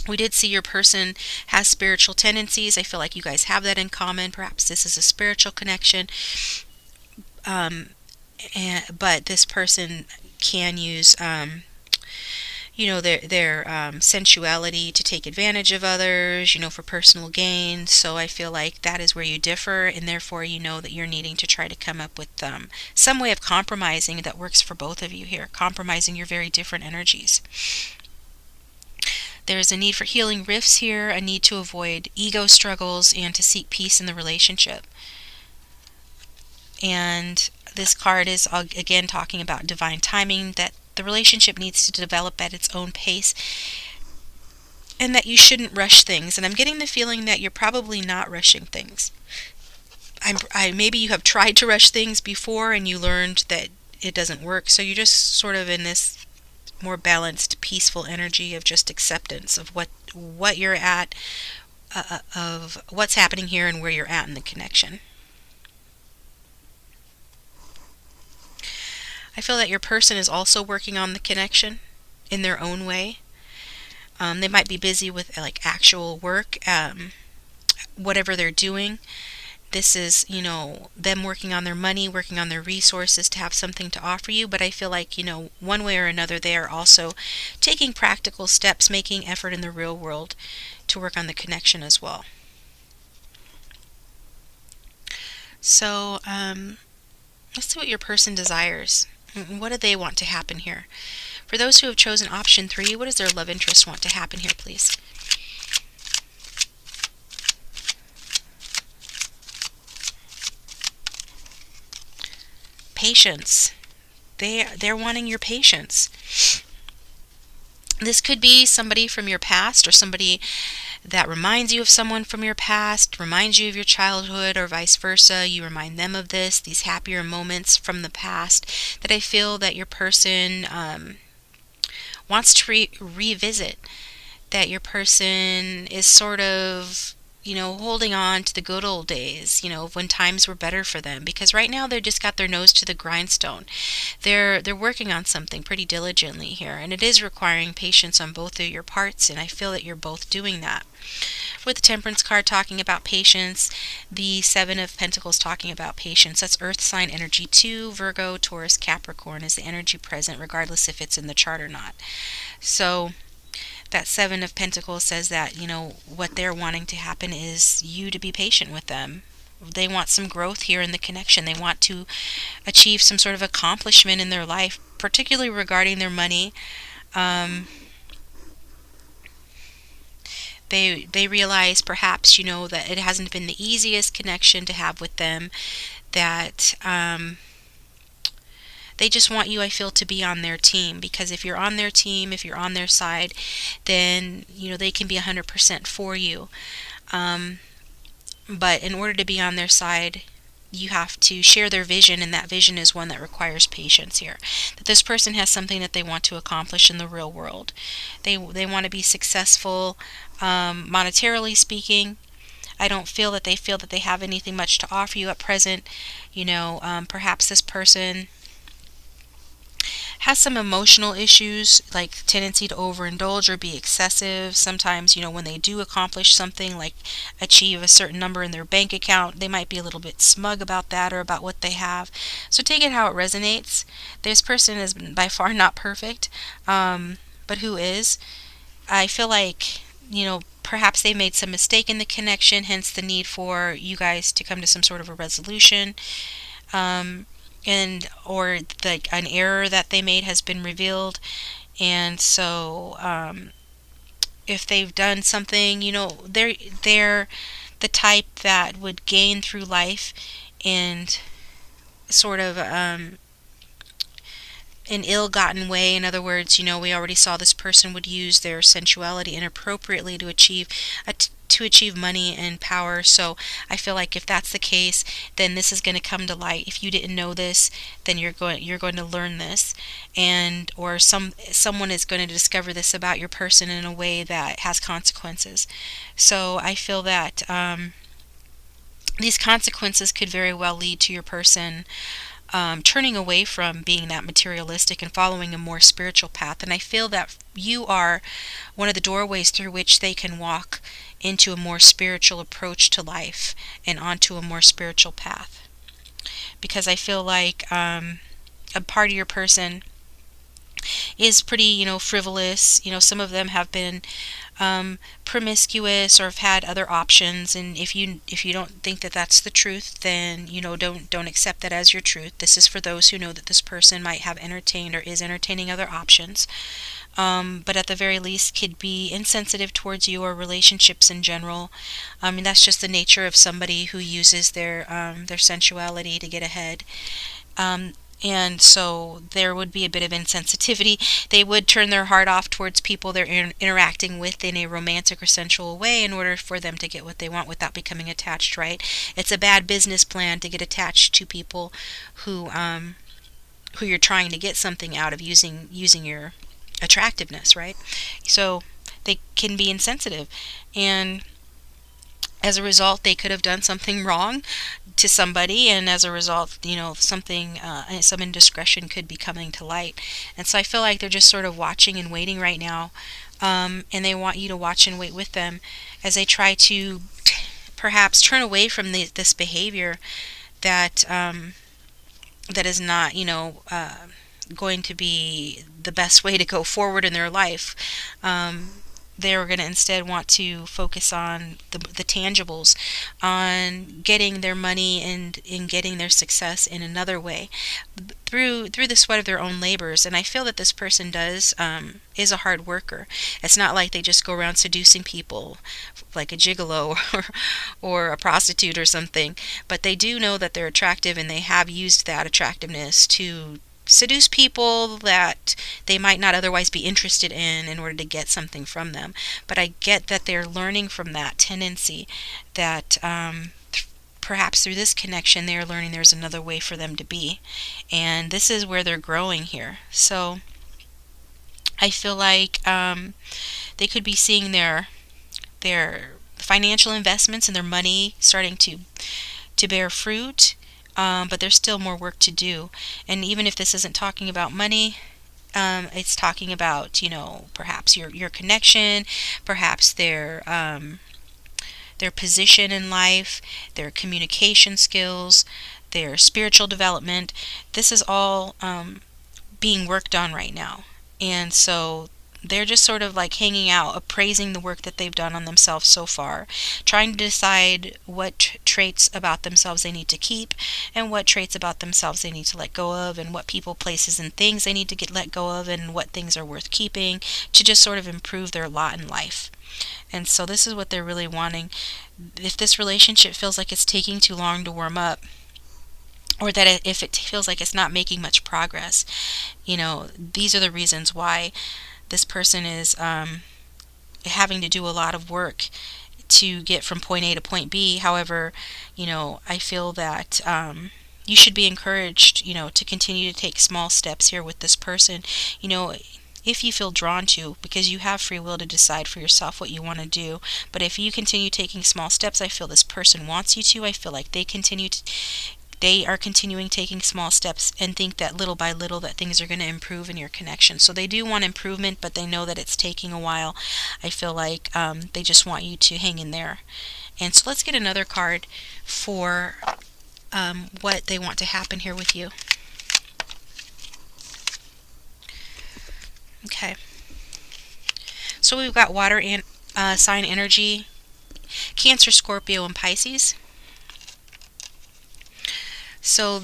We did see your person has spiritual tendencies. I feel like you guys have that in common. Perhaps this is a spiritual connection. But this person can use, you know, their sensuality to take advantage of others, you know, for personal gain. So I feel like that is where you differ, and therefore you know that you're needing to try to come up with some way of compromising that works for both of you here, compromising your very different energies. There's a need for healing rifts here, a need to avoid ego struggles, and to seek peace in the relationship. And this card is again talking about divine timing, that the relationship needs to develop at its own pace and that you shouldn't rush things. And I'm getting the feeling that you're probably not rushing things. Maybe you have tried to rush things before and you learned that it doesn't work. So you're just sort of in this more balanced, peaceful energy of just acceptance of what you're at, of what's happening here and where you're at in the connection. I feel that your person is also working on the connection in their own way. They might be busy with like actual work, whatever they're doing. This is, them working on their money, working on their resources to have something to offer you. But I feel like, one way or another, they are also taking practical steps, making effort in the real world to work on the connection as well. So, let's see what your person desires. What do they want to happen here? For those who have chosen option 3, what does their love interest want to happen here, please? Patience. They're wanting your patience. This could be somebody from your past or somebody that reminds you of someone from your past, reminds you of your childhood, or vice versa. You remind them of these happier moments from the past that I feel that your person wants to revisit, that your person is sort of, holding on to the good old days, when times were better for them. Because right now they're just got their nose to the grindstone. They're working on something pretty diligently here, and it is requiring patience on both of your parts, and I feel that you're both doing that. With the Temperance card talking about patience, the 7 of Pentacles talking about patience. That's Earth sign energy too. Virgo, Taurus, Capricorn is the energy present, regardless if it's in the chart or not. So that 7 of Pentacles says that, what they're wanting to happen is you to be patient with them. They want some growth here in the connection. They want to achieve some sort of accomplishment in their life, particularly regarding their money. They realize perhaps, that it hasn't been the easiest connection to have with them, that they just want you, I feel, to be on their team. Because if you're on their team, if you're on their side, then, they can be 100% for you. But in order to be on their side, you have to share their vision, and that vision is one that requires patience here. That this person has something that they want to accomplish in the real world. They want to be successful, monetarily speaking. I don't feel that they have anything much to offer you at present. Perhaps this person has some emotional issues, like tendency to overindulge or be excessive. Sometimes, when they do accomplish something, like achieve a certain number in their bank account, they might be a little bit smug about that or about what they have. So take it how it resonates. This person is by far not perfect, but who is? I feel like, perhaps they made some mistake in the connection, hence the need for you guys to come to some sort of a resolution. Or an error that they made has been revealed, and so if they've done something, they're the type that would gain through life and sort of an ill-gotten way. In other words, we already saw this person would use their sensuality inappropriately to achieve money and power. So I feel like if that's the case, then this is going to come to light. If you didn't know this, then you're going to learn this, or someone is going to discover this about your person in a way that has consequences. So I feel that these consequences could very well lead to your person turning away from being that materialistic and following a more spiritual path. And I feel that you are one of the doorways through which they can walk into a more spiritual approach to life and onto a more spiritual path. Because I feel like a part of your person is pretty, frivolous. Some of them have been promiscuous or have had other options. And if you don't think that that's the truth, then don't accept that as your truth. This is for those who know that this person might have entertained or is entertaining other options. But at the very least could be insensitive towards you or relationships in general. And that's just the nature of somebody who uses their sensuality to get ahead. And so there would be a bit of insensitivity. They would turn their heart off towards people they're interacting with in a romantic or sensual way in order for them to get what they want without becoming attached, right? It's a bad business plan to get attached to people who you're trying to get something out of using your attractiveness, right? So they can be insensitive, and as a result they could have done something wrong to somebody, and as a result something some indiscretion could be coming to light. And so I feel like they're just sort of watching and waiting right now, and they want you to watch and wait with them as they try to perhaps turn away from this behavior that that is not going to be the best way to go forward in their life. They're going to instead want to focus on the tangibles, on getting their money and in getting their success in another way through the sweat of their own labors. And I feel that this person is a hard worker. It's not like they just go around seducing people like a gigolo or a prostitute or something, but they do know that they're attractive, and they have used that attractiveness to seduce people that they might not otherwise be interested in order to get something from them. But I get that they're learning from that tendency, that perhaps through this connection they're learning there's another way for them to be, and this is where they're growing here. So I feel like they could be seeing their financial investments and their money starting to bear fruit. But there's still more work to do. And even if this isn't talking about money, it's talking about, perhaps your connection, perhaps their position in life, their communication skills, their spiritual development. This is all being worked on right now. And so they're just sort of like hanging out, appraising the work that they've done on themselves so far, trying to decide what traits about themselves they need to keep and what traits about themselves they need to let go of, and what people, places, and things they need to get let go of, and what things are worth keeping to just sort of improve their lot in life. And so this is what they're really wanting. If this relationship feels like it's taking too long to warm up, or that if it feels like it's not making much progress, these are the reasons why this person is having to do a lot of work to get from point A to point B. However, I feel that you should be encouraged, to continue to take small steps here with this person, if you feel drawn to, because you have free will to decide for yourself what you want to do. But if you continue taking small steps, I feel this person wants you to. I feel like they are continuing taking small steps and think that little by little that things are going to improve in your connection. So they do want improvement, but they know that it's taking a while. I feel like they just want you to hang in there. And so let's get another card for what they want to happen here with you. Okay. So we've got water sign energy, Cancer, Scorpio, and Pisces. So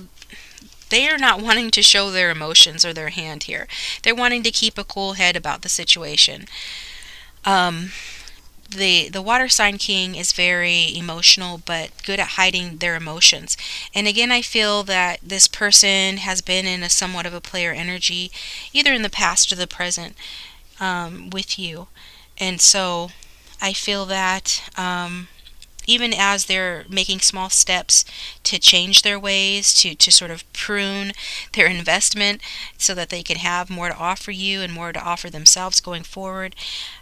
they are not wanting to show their emotions or their hand here. They're wanting to keep a cool head about the situation. The water sign king is very emotional, but good at hiding their emotions. And again, I feel that this person has been in a somewhat of a player energy, either in the past or the present, with you. And so I feel that even as they're making small steps to change their ways, to sort of prune their investment so that they can have more to offer you and more to offer themselves going forward,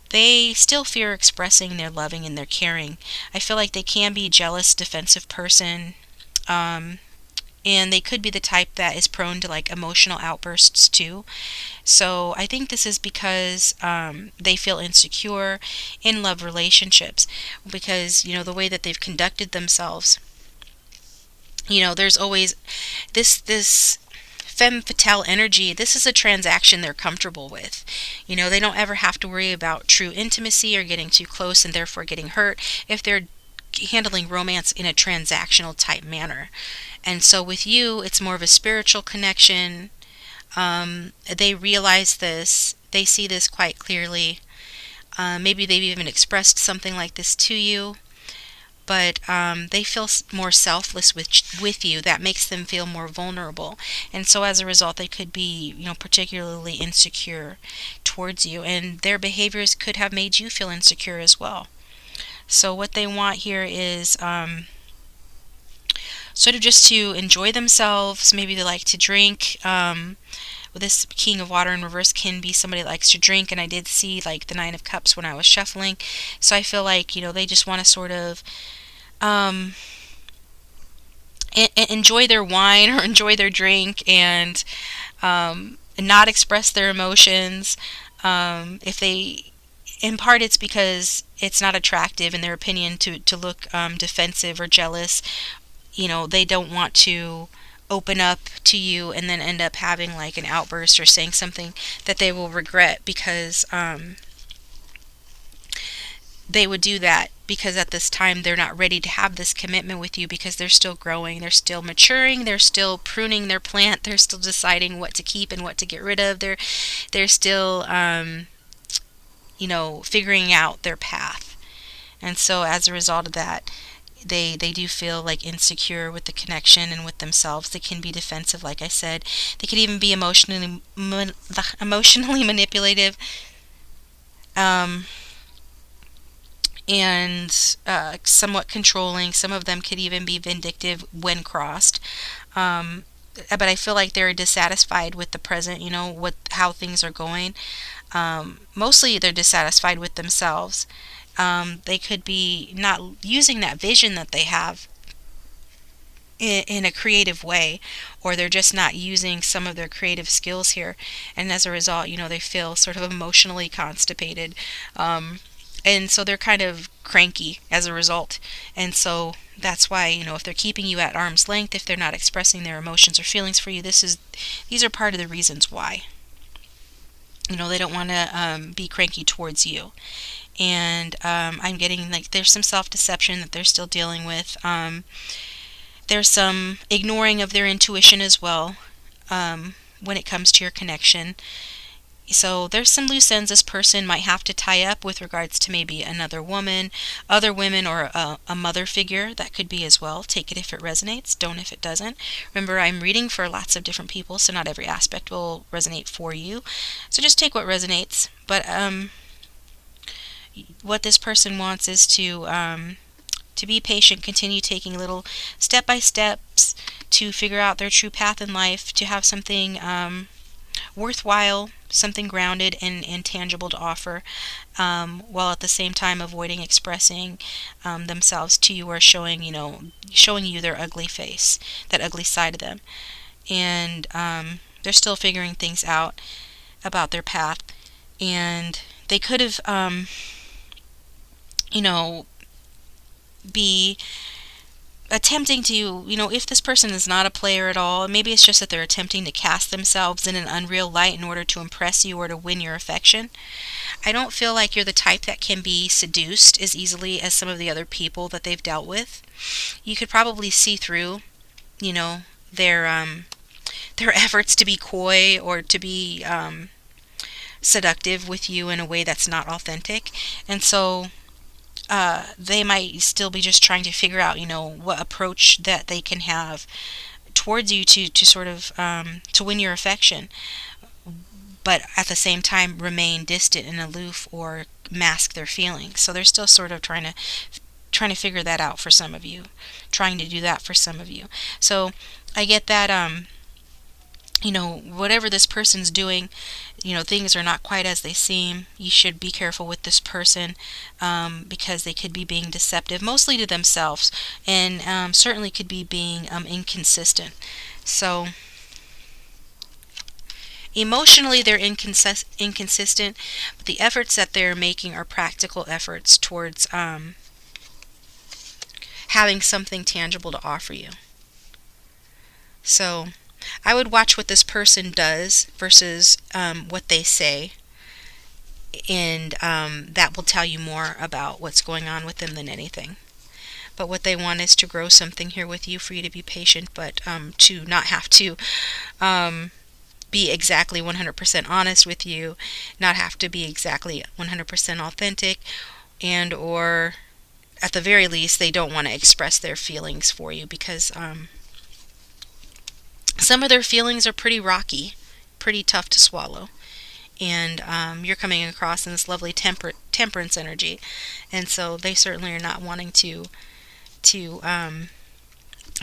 they still fear expressing their loving and their caring. I feel like they can be a jealous, defensive person, and they could be the type that is prone to like emotional outbursts too. So I think this is because they feel insecure in love relationships, because the way that they've conducted themselves, there's always this femme fatale energy, this is a transaction they're comfortable with. They don't ever have to worry about true intimacy or getting too close and therefore getting hurt if they're handling romance in a transactional type manner. And so with you, it's more of a spiritual connection. They realize this, they see this quite clearly. Maybe they've even expressed something like this to you, but they feel more selfless with you. That makes them feel more vulnerable, and so as a result, they could be, particularly insecure towards you, and their behaviors could have made you feel insecure as well. So what they want here is sort of just to enjoy themselves. Maybe they like to drink. This King of Water in reverse can be somebody that likes to drink, and I did see like the Nine of Cups when I was shuffling. So I feel like, they just want to sort of enjoy their wine or enjoy their drink and not express their emotions. If they, in part, it's because it's not attractive in their opinion to look defensive or jealous. They don't want to open up to you and then end up having like an outburst or saying something that they will regret, because they would do that because at this time they're not ready to have this commitment with you, because they're still growing, they're still maturing, they're still pruning their plant, they're still deciding what to keep and what to get rid of. They're still figuring out their path. And so as a result of that, they do feel like insecure with the connection and with themselves. They can be defensive, like I said. They could even be emotionally manipulative, and somewhat controlling. Some of them could even be vindictive when crossed. But I feel like they're dissatisfied with the present, how things are going. Mostly they're dissatisfied with themselves. They could be not using that vision that they have in a creative way, or they're just not using some of their creative skills here. And as a result, they feel sort of emotionally constipated. And so they're kind of cranky as a result. And so that's why, if they're keeping you at arm's length, if they're not expressing their emotions or feelings for you, these are part of the reasons why. They don't want to be cranky towards you. And I'm getting like there's some self-deception that they're still dealing with. There's some ignoring of their intuition as well when it comes to your connection. So there's some loose ends this person might have to tie up with regards to maybe another woman, other women, or a mother figure. That could be as well. Take it if it resonates, don't if it doesn't. Remember, I'm reading for lots of different people, so not every aspect will resonate for you. So just take what resonates. But what this person wants is to be patient, continue taking little step-by-steps to figure out their true path in life, to have something worthwhile, something grounded and tangible to offer, while at the same time avoiding expressing themselves to you, or showing you their ugly face, that ugly side of them. And they're still figuring things out about their path, and they could have be attempting to, if this person is not a player at all, maybe it's just that they're attempting to cast themselves in an unreal light in order to impress you or to win your affection. I don't feel like you're the type that can be seduced as easily as some of the other people that they've dealt with. You could probably see through, their efforts to be coy or to be seductive with you in a way that's not authentic. And so they might still be just trying to figure out, what approach that they can have towards you to sort of to win your affection, but at the same time remain distant and aloof or mask their feelings. So they're still sort of trying to figure that out for some of you, trying to do that for some of you. So I get that whatever this person's doing, things are not quite as they seem. You should be careful with this person because they could be being deceptive, mostly to themselves, and certainly could be being inconsistent. So emotionally, they're inconsistent, but the efforts that they're making are practical efforts towards having something tangible to offer you. So I would watch what this person does versus what they say, and that will tell you more about what's going on with them than anything. But what they want is to grow something here with you, for you to be patient, but to not have to be exactly 100% honest with you, not have to be exactly 100% authentic, and or at the very least, they don't want to express their feelings for you, because some of their feelings are pretty rocky, pretty tough to swallow. And you're coming across in this lovely temperance energy, and so they certainly are not wanting to I'm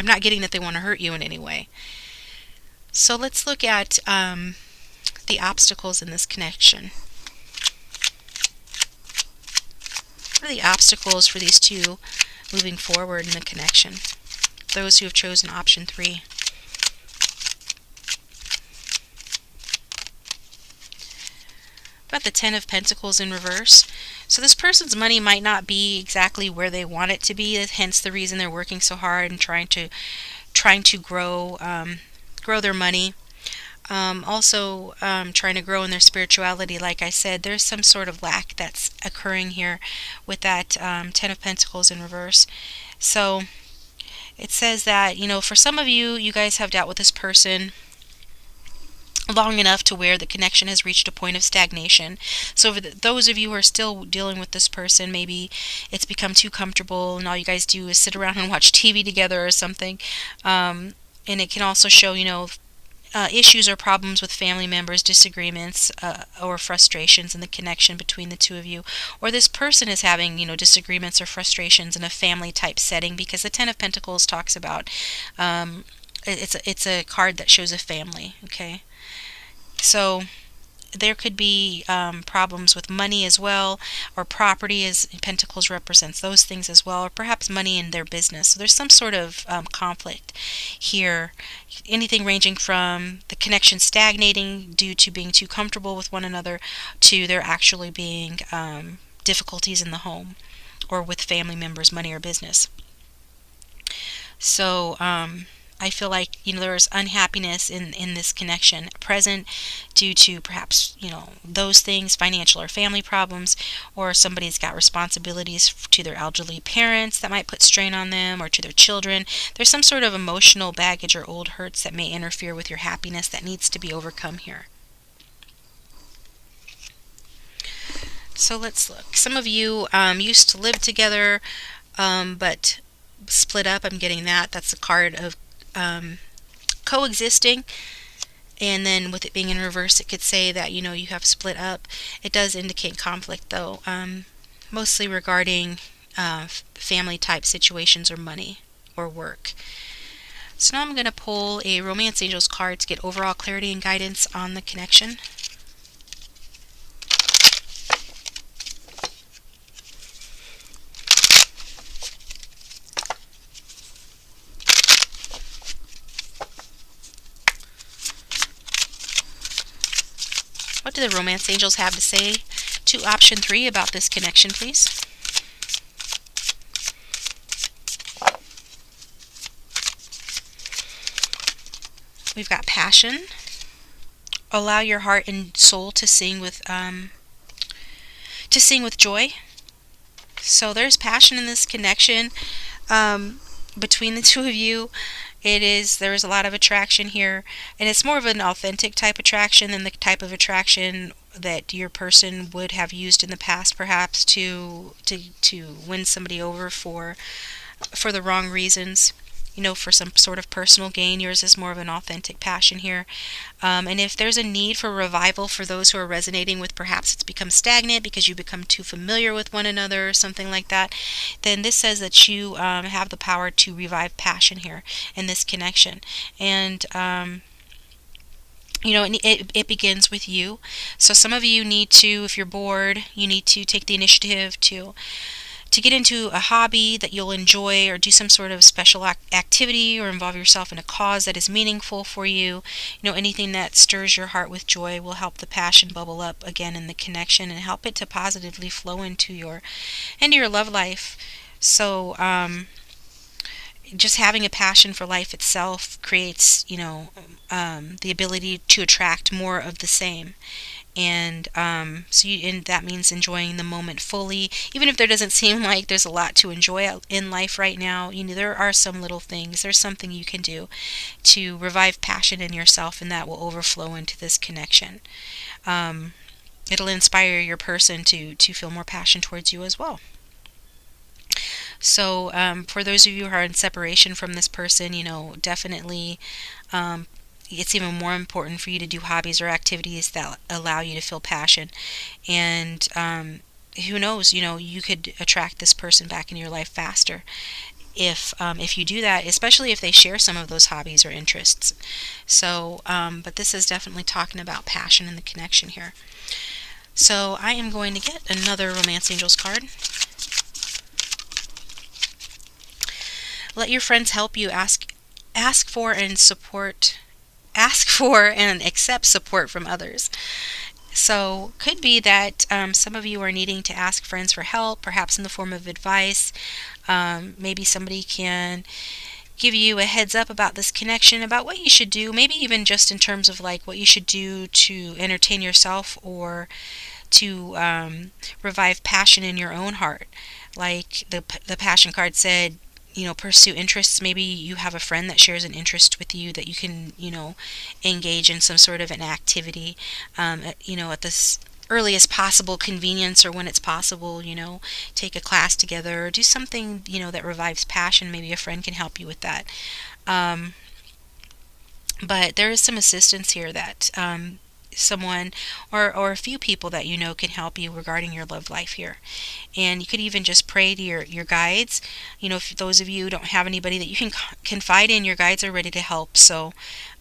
not getting that they want to hurt you in any way. So let's look at the obstacles in this connection. What are the obstacles for these two moving forward in the connection? Those who have chosen option 3. About the 10 of Pentacles in reverse. So this person's money might not be exactly where they want it to be, hence the reason they're working so hard and trying to grow their money. Also trying to grow in their spirituality. Like I said, there's some sort of lack that's occurring here with that 10 of Pentacles in reverse. So it says that, for some of you, you guys have dealt with this person long enough to where the connection has reached a point of stagnation. So for those of you who are still dealing with this person, maybe it's become too comfortable and all you guys do is sit around and watch TV together or something. And it can also show, issues or problems with family members, disagreements, or frustrations in the connection between the two of you. Or this person is having, disagreements or frustrations in a family type setting, because the 10 of Pentacles talks about, it's a card that shows a family, okay? So there could be problems with money as well, or property, as Pentacles represents those things as well, or perhaps money in their business. So there's some sort of conflict here. Anything ranging from the connection stagnating due to being too comfortable with one another, to there actually being difficulties in the home or with family members, money or business. So I feel like, there's unhappiness in this connection present due to perhaps, those things, financial or family problems, or somebody's got responsibilities to their elderly parents that might put strain on them, or to their children. There's some sort of emotional baggage or old hurts that may interfere with your happiness that needs to be overcome here. So let's look. Some of you used to live together, but split up. I'm getting that. That's a card of coexisting, and then with it being in reverse, it could say that you have split up. It does indicate conflict though, mostly regarding family type situations or money or work. So now I'm going to pull a Romance Angels card to get overall clarity and guidance on the connection. What do the Romance Angels have to say to option 3 about this connection, please? We've got passion. Allow your heart and soul to sing with joy. So there's passion in this connection between the two of you. There is a lot of attraction here, and it's more of an authentic type attraction than the type of attraction that your person would have used in the past, perhaps to win somebody over for the wrong reasons, for some sort of personal gain. Yours is more of an authentic passion here. And if there's a need for revival for those who are resonating with, perhaps it's become stagnant because you become too familiar with one another or something like that, then this says that you have the power to revive passion here in this connection. And it begins with you. So some of you need to, if you're bored, you need to take the initiative to get into a hobby that you'll enjoy, or do some sort of special activity, or involve yourself in a cause that is meaningful for you. Anything that stirs your heart with joy will help the passion bubble up again in the connection and help it to positively flow into your love life. So just having a passion for life itself creates, the ability to attract more of the same. And and that means enjoying the moment fully, even if there doesn't seem like there's a lot to enjoy in life right now. There are some little things. There's something you can do to revive passion in yourself, and that will overflow into this connection. It'll inspire your person to feel more passion towards you as well. So for those of you who are in separation from this person, definitely it's even more important for you to do hobbies or activities that allow you to feel passion. And who knows, you could attract this person back in your life faster if you do that, especially if they share some of those hobbies or interests. So, but this is definitely talking about passion and the connection here. So I am going to get another Romance Angels card. Let your friends help you. Ask for and accept support from others. So could be that some of you are needing to ask friends for help, perhaps in the form of advice. Maybe somebody can give you a heads up about this connection, about what you should do, maybe even just in terms of like what you should do to entertain yourself or to revive passion in your own heart. Like the passion card said, pursue interests. Maybe you have a friend that shares an interest with you that you can, engage in some sort of an activity, at this earliest possible convenience, or when it's possible, take a class together or do something, that revives passion. Maybe a friend can help you with that. But there is some assistance here that someone or a few people that can help you regarding your love life here. And you could even just pray to your guides. If those of you don't have anybody that you can confide in, your guides are ready to help. So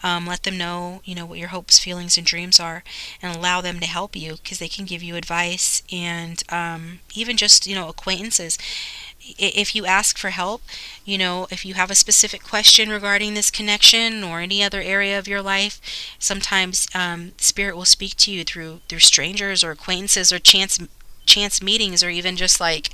let them know what your hopes, feelings, and dreams are, and allow them to help you, because they can give you advice. And even just acquaintances, if you ask for help, if you have a specific question regarding this connection or any other area of your life, sometimes Spirit will speak to you through strangers or acquaintances or chance meetings, or even just like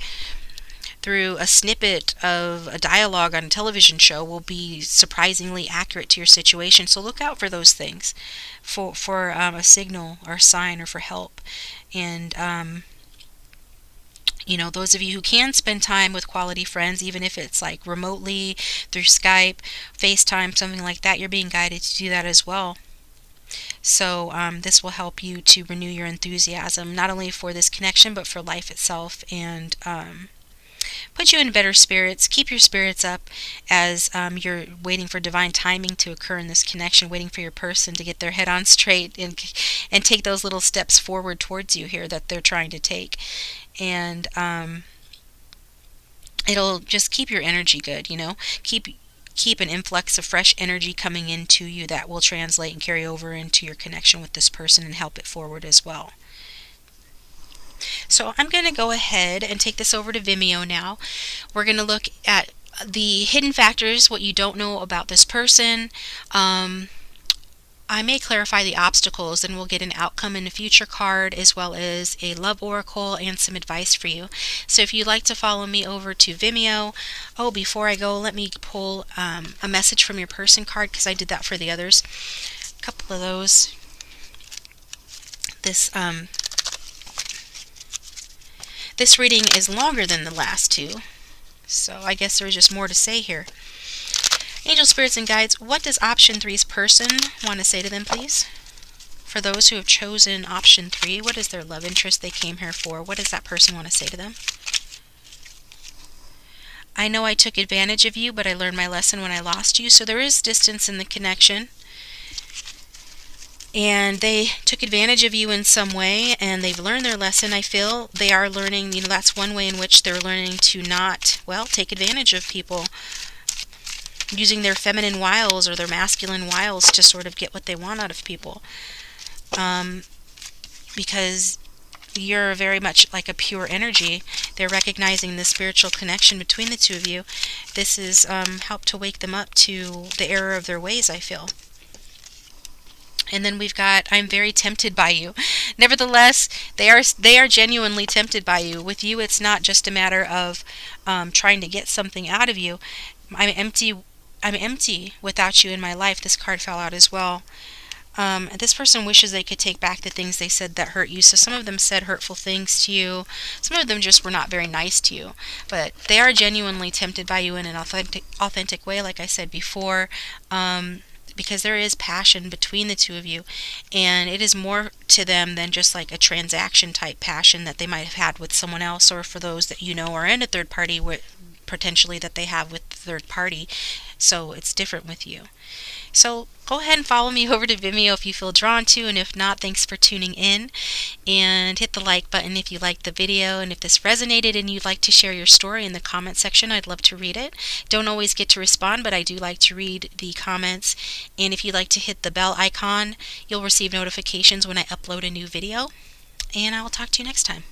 through a snippet of a dialogue on a television show will be surprisingly accurate to your situation. So look out for those things, for a signal or a sign or for help. And those of you who can spend time with quality friends, even if it's like remotely through Skype, FaceTime, something like that, you're being guided to do that as well. So this will help you to renew your enthusiasm, not only for this connection, but for life itself, and put you in better spirits, keep your spirits up as you're waiting for divine timing to occur in this connection, waiting for your person to get their head on straight and take those little steps forward towards you here that they're trying to take. And it'll just keep your energy good, keep an influx of fresh energy coming into you that will translate and carry over into your connection with this person and help it forward as well. So I'm going to go ahead and take this over to Vimeo now. We're going to look at the hidden factors, what you don't know about this person. I may clarify the obstacles, and we'll get an outcome in a future card, as well as a love oracle and some advice for you. So if you'd like to follow me over to Vimeo, before I go, let me pull a message from your person card, because I did that for the others. A couple of those. This reading is longer than the last two, so I guess there's just more to say here. Angel Spirits and Guides, what does option 3's person want to say to them, please? For those who have chosen option 3, what is their love interest they came here for? What does that person want to say to them? I know I took advantage of you, but I learned my lesson when I lost you. So there is distance in the connection. And they took advantage of you in some way, and they've learned their lesson. I feel they are learning, that's one way in which they're learning to not, take advantage of people, using their feminine wiles or their masculine wiles to sort of get what they want out of people. Because you're very much like a pure energy. They're recognizing the spiritual connection between the two of you. This has helped to wake them up to the error of their ways, I feel. And then we've got, I'm very tempted by you. Nevertheless, they are genuinely tempted by you. With you, it's not just a matter of trying to get something out of you. I'm empty. I'm empty without you in my life. This card fell out as well. This person wishes they could take back the things they said that hurt you. So some of them said hurtful things to you. Some of them just were not very nice to you. But they are genuinely tempted by you in an authentic way, like I said before, because there is passion between the two of you. And it is more to them than just like a transaction type passion that they might have had with someone else, or for those that you know are in a third party potentially that they have with the third party. So it's different with you. So go ahead and follow me over to Vimeo if you feel drawn to, and if not, thanks for tuning in. And hit the like button if you liked the video, and if this resonated and you'd like to share your story in the comment section, I'd love to read it. Don't always get to respond, but I do like to read the comments. And if you'd like to hit the bell icon, you'll receive notifications when I upload a new video. And I will talk to you next time.